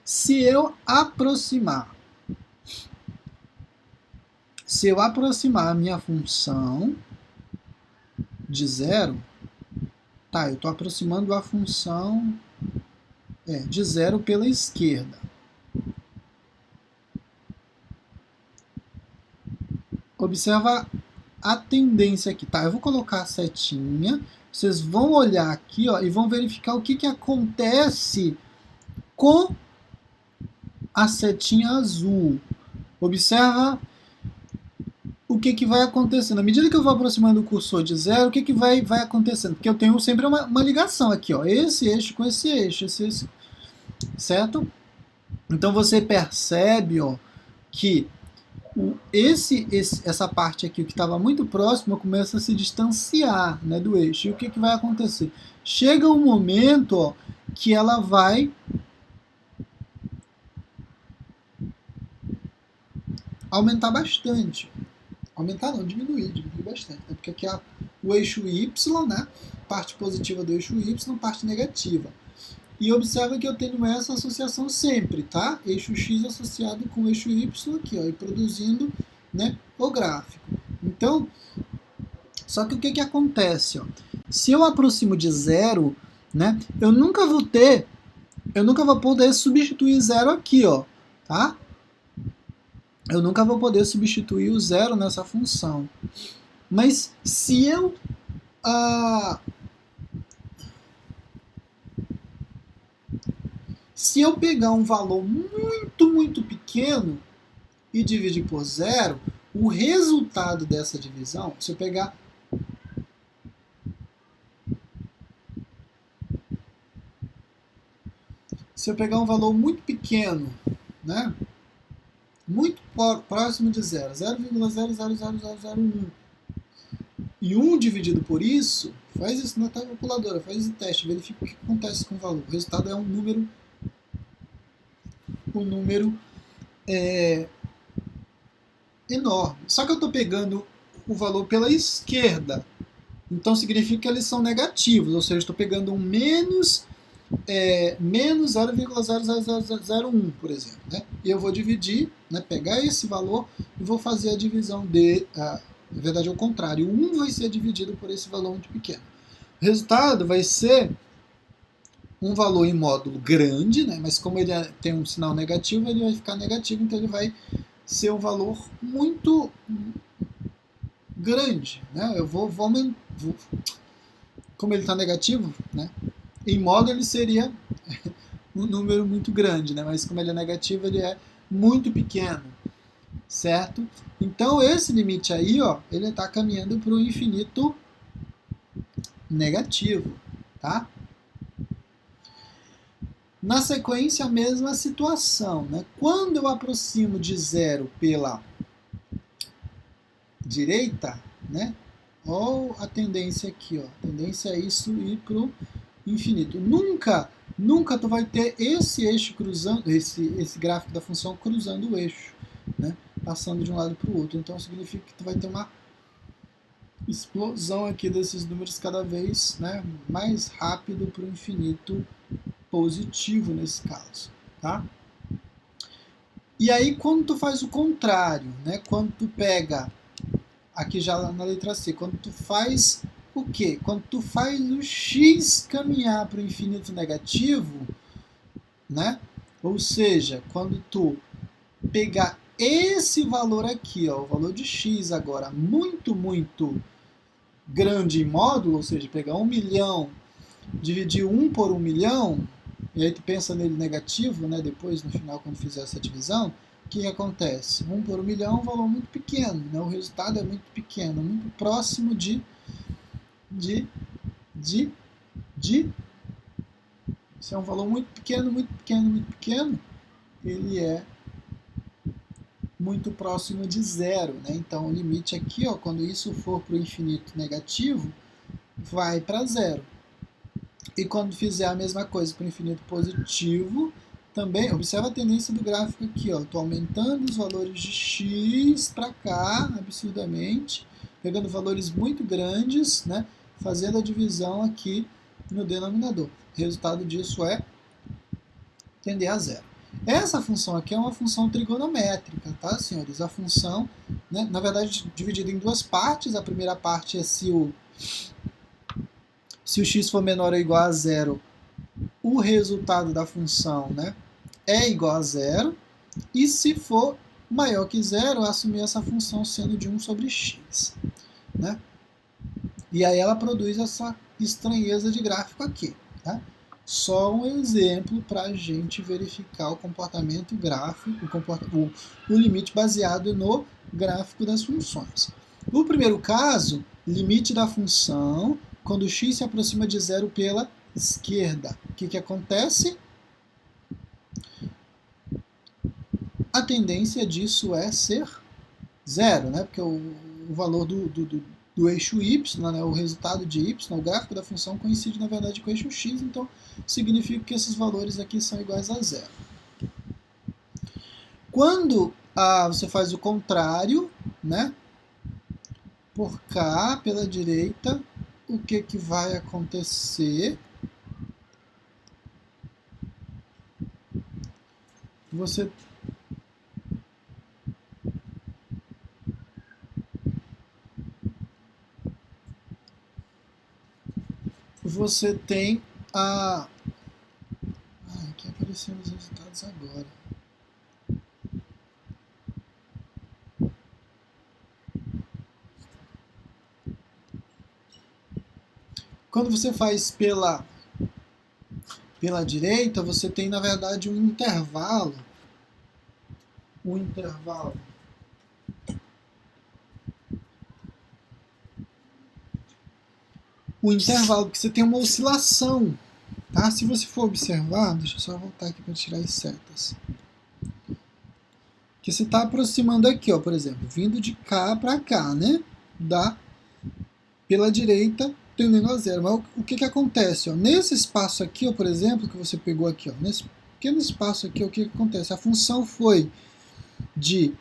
Se eu aproximar a minha função de 0, tá, eu estou aproximando a função de 0 pela esquerda. Observa a tendência aqui, tá? Eu vou colocar a setinha, vocês vão olhar aqui, ó, e vão verificar o que acontece com a setinha azul. Observa o que vai acontecendo. À medida que eu vou aproximando o cursor de 0, o que vai acontecendo? Porque eu tenho sempre uma ligação aqui, ó, esse eixo com esse eixo, certo? Então você percebe, ó, que essa parte aqui, que estava muito próxima, começa a se distanciar, né, do eixo. E o que vai acontecer? Chega um momento, ó, que ela vai aumentar bastante. Aumentar não, diminuir bastante. Né? Porque aqui é o eixo Y, né? Parte positiva do eixo Y, parte negativa. E observa que eu tenho essa associação sempre, tá? Eixo X associado com o eixo Y aqui, ó, e produzindo, né, o gráfico. Então, só que o que acontece? Ó? Se eu aproximo de 0, né, eu nunca vou poder substituir 0 aqui, ó, tá? Eu nunca vou poder substituir o 0 nessa função. Mas se eu pegar um valor muito pequeno e dividir por 0, o resultado dessa divisão, se eu pegar um valor muito pequeno, né, muito próximo de 0, 0,000001, e 1 dividido por isso, faz isso na calculadora, faz esse teste, verifica o que acontece com o valor. O resultado é um número enorme. Só que eu estou pegando o valor pela esquerda, então significa que eles são negativos, ou seja, estou pegando um menos 0,00001, por exemplo. Né? E eu vou dividir, né, pegar esse valor e vou fazer a divisão na verdade, ao contrário, o 1 vai ser dividido por esse valor muito pequeno. O resultado vai ser um valor em módulo grande, né, mas como ele tem um sinal negativo, ele vai ficar negativo, então ele vai ser um valor muito grande. Né? Eu vou como ele está negativo, né, em módulo ele seria um número muito grande, né, mas como ele é negativo, ele é muito pequeno. Certo? Então esse limite aí, ó, ele está caminhando para o infinito negativo, tá? Na sequência, a mesma situação, né? Quando eu aproximo de 0 pela direita, né? Olha a tendência aqui, ó. A tendência é isso ir para o infinito. Nunca tu vai ter esse eixo cruzando, esse gráfico da função cruzando o eixo, né? Passando de um lado para o outro. Então significa que tu vai ter uma explosão aqui desses números cada vez, né, mais rápido para o infinito positivo nesse caso, tá? E aí, quando tu faz o contrário, né? Quando tu pega, aqui já na letra C, quando tu faz o quê? Quando tu faz o x caminhar para o infinito negativo, né? Ou seja, quando tu pegar esse valor aqui, ó, o valor de x agora muito, muito grande em módulo, ou seja, pegar 1 milhão, dividir 1 por 1 milhão, e aí tu pensa nele negativo, né, depois no final quando fizer essa divisão, o que acontece? 1 por 1 milhão é um valor muito pequeno, né, o resultado é muito pequeno, muito próximo de se é um valor muito pequeno, muito pequeno, muito pequeno, ele é muito próximo de zero, né? Então o limite aqui, ó, quando isso for para o infinito negativo, vai para zero. E quando fizer a mesma coisa para o infinito positivo, também, observa a tendência do gráfico aqui, ó. Estou aumentando os valores de x para cá, absurdamente, pegando valores muito grandes, né? Fazendo a divisão aqui no denominador. O resultado disso é tender a zero. Essa função aqui é uma função trigonométrica, tá, senhores? A função, né, na verdade, dividida em duas partes. A primeira parte é se o x for menor ou igual a zero, o resultado da função, né, é igual a zero. E se for maior que zero, assumir essa função sendo de 1 sobre x. Né? E aí ela produz essa estranheza de gráfico aqui. Tá? Só um exemplo para a gente verificar o comportamento gráfico, o limite baseado no gráfico das funções. No primeiro caso, limite da função quando x se aproxima de zero pela esquerda. O que acontece? A tendência disso é ser zero, né? Porque o valor do eixo y, né, o resultado de y, o gráfico da função coincide na verdade com o eixo x, então significa que esses valores aqui são iguais a zero. Quando você faz o contrário, né, por cá, pela direita, o que vai acontecer? Você tem a... aqui aparecendo os resultados agora. Quando você faz pela direita, você tem, na verdade, um intervalo. O intervalo que você tem uma oscilação, tá? Se você for observar, deixa eu só voltar aqui para tirar as setas. Que você está aproximando aqui, ó, por exemplo, vindo de cá para cá, né? Pela direita, tendendo a zero. Mas o que acontece? Ó? Nesse espaço aqui, ó, por exemplo, que você pegou aqui, ó, nesse pequeno espaço aqui, ó, o que acontece? A função foi de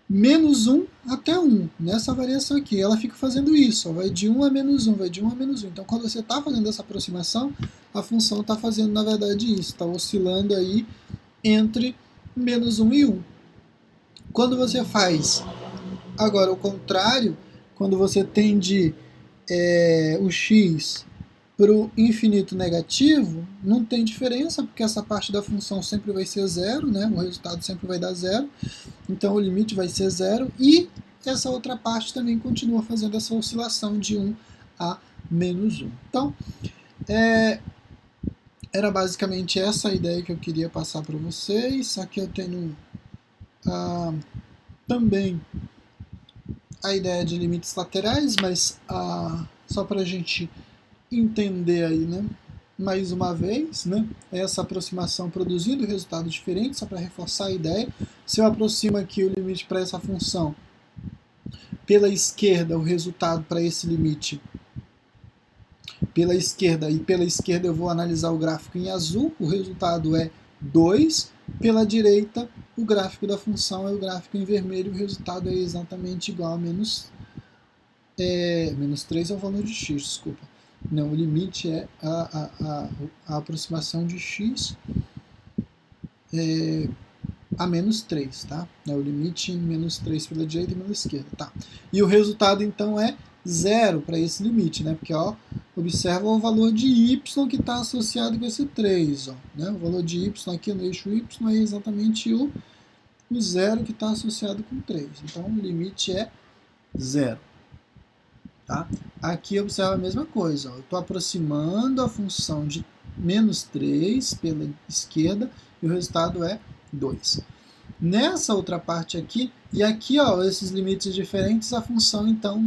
menos 1 até 1, nessa variação aqui. Ela fica fazendo isso, ó, vai de 1 a menos 1, vai de 1 a menos 1. Então, quando você está fazendo essa aproximação, a função está fazendo, na verdade, isso. Está oscilando aí entre menos 1 e 1. Quando você faz agora o contrário, quando você tende o x para o infinito negativo, não tem diferença, porque essa parte da função sempre vai ser zero, né? O resultado sempre vai dar zero, então o limite vai ser zero, e essa outra parte também continua fazendo essa oscilação de 1 a menos 1. Então, era basicamente essa a ideia que eu queria passar para vocês. Aqui eu tenho também a ideia de limites laterais, mas só para a gente entender aí, né? Mais uma vez, né? Essa aproximação produzindo resultados diferentes, só para reforçar a ideia. Se eu aproximo aqui o limite para essa função pela esquerda, o resultado para esse limite pela esquerda, e pela esquerda eu vou analisar o gráfico em azul, o resultado é 2. Pela direita, o gráfico da função é o gráfico em vermelho, o resultado é exatamente igual a menos 3 é o valor de x, desculpa. Não, o limite é a aproximação de x a menos 3, tá? É o limite em menos 3 pela direita e pela esquerda, tá? E o resultado, então, é 0 para esse limite, né? Porque, ó, observa o valor de y que está associado com esse 3, ó, né? O valor de y aqui no eixo y é exatamente o 0 que está associado com 3. Então, o limite é 0. Tá? Aqui observa a mesma coisa. Ó. Eu estou aproximando a função de menos 3 pela esquerda e o resultado é 2. Nessa outra parte aqui, e aqui, ó, esses limites diferentes, a função então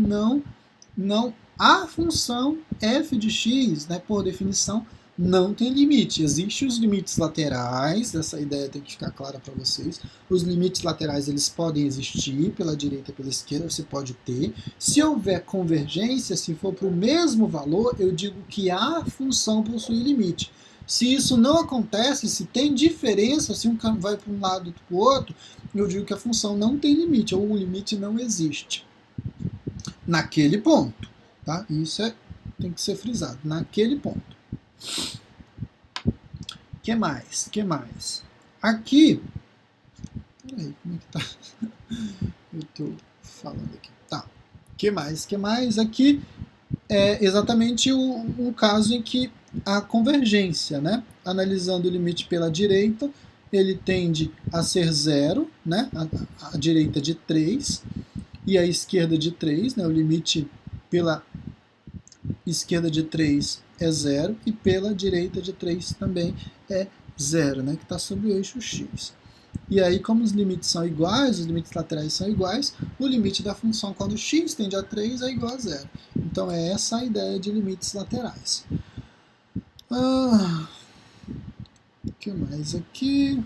a função f de x, né, por definição, não tem limite. Existem os limites laterais, essa ideia tem que ficar clara para vocês. Os limites laterais eles podem existir pela direita e pela esquerda, você pode ter. Se houver convergência, se for para o mesmo valor, eu digo que a função possui limite. Se isso não acontece, se tem diferença, se um vai para um lado e para o outro, eu digo que a função não tem limite, ou o limite não existe. Naquele ponto. Tá? Isso tem que ser frisado, naquele ponto. Que mais? Aqui. Peraí, como é que tá? Eu estou falando aqui. Tá. Que mais? Aqui é exatamente o caso em que a convergência, né? Analisando o limite pela direita, ele tende a ser 0, né? A direita de 3 e a esquerda de 3, né? O limite pela esquerda de 3 é 0 e pela direita de 3 também é 0, né? Que está sobre o eixo x. E aí, como os limites são iguais, os limites laterais são iguais, o limite da função quando x tende a 3 é igual a 0. Então é essa a ideia de limites laterais. O que mais aqui?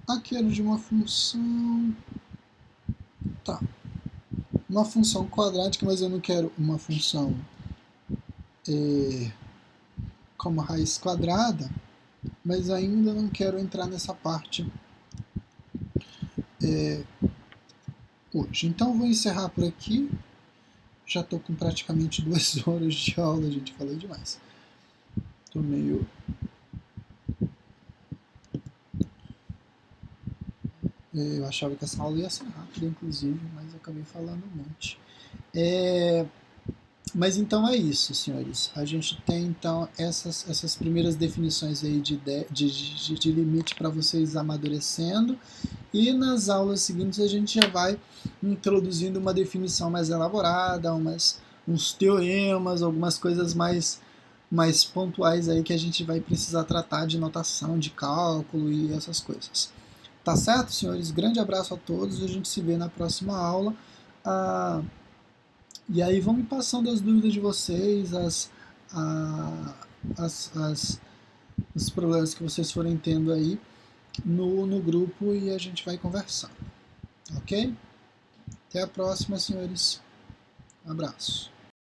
Aqui era de uma função... Tá. Uma função quadrática, mas eu não quero uma função como raiz quadrada, mas ainda não quero entrar nessa parte hoje. Então vou encerrar por aqui. Já estou com praticamente 2 horas de aula, gente, falei demais. Estou meio... Eu achava que essa aula ia ser rápida, inclusive, mas acabei falando um monte. Mas então é isso, senhores. A gente tem então essas primeiras definições aí de limite para vocês amadurecendo. E nas aulas seguintes a gente já vai introduzindo uma definição mais elaborada, uns teoremas, algumas coisas mais pontuais aí que a gente vai precisar tratar de notação, de cálculo e essas coisas. Tá certo, senhores? Grande abraço a todos. A gente se vê na próxima aula. E aí vão me passando as dúvidas de vocês, os problemas que vocês forem tendo aí no grupo e a gente vai conversando. Ok? Até a próxima, senhores. Um abraço.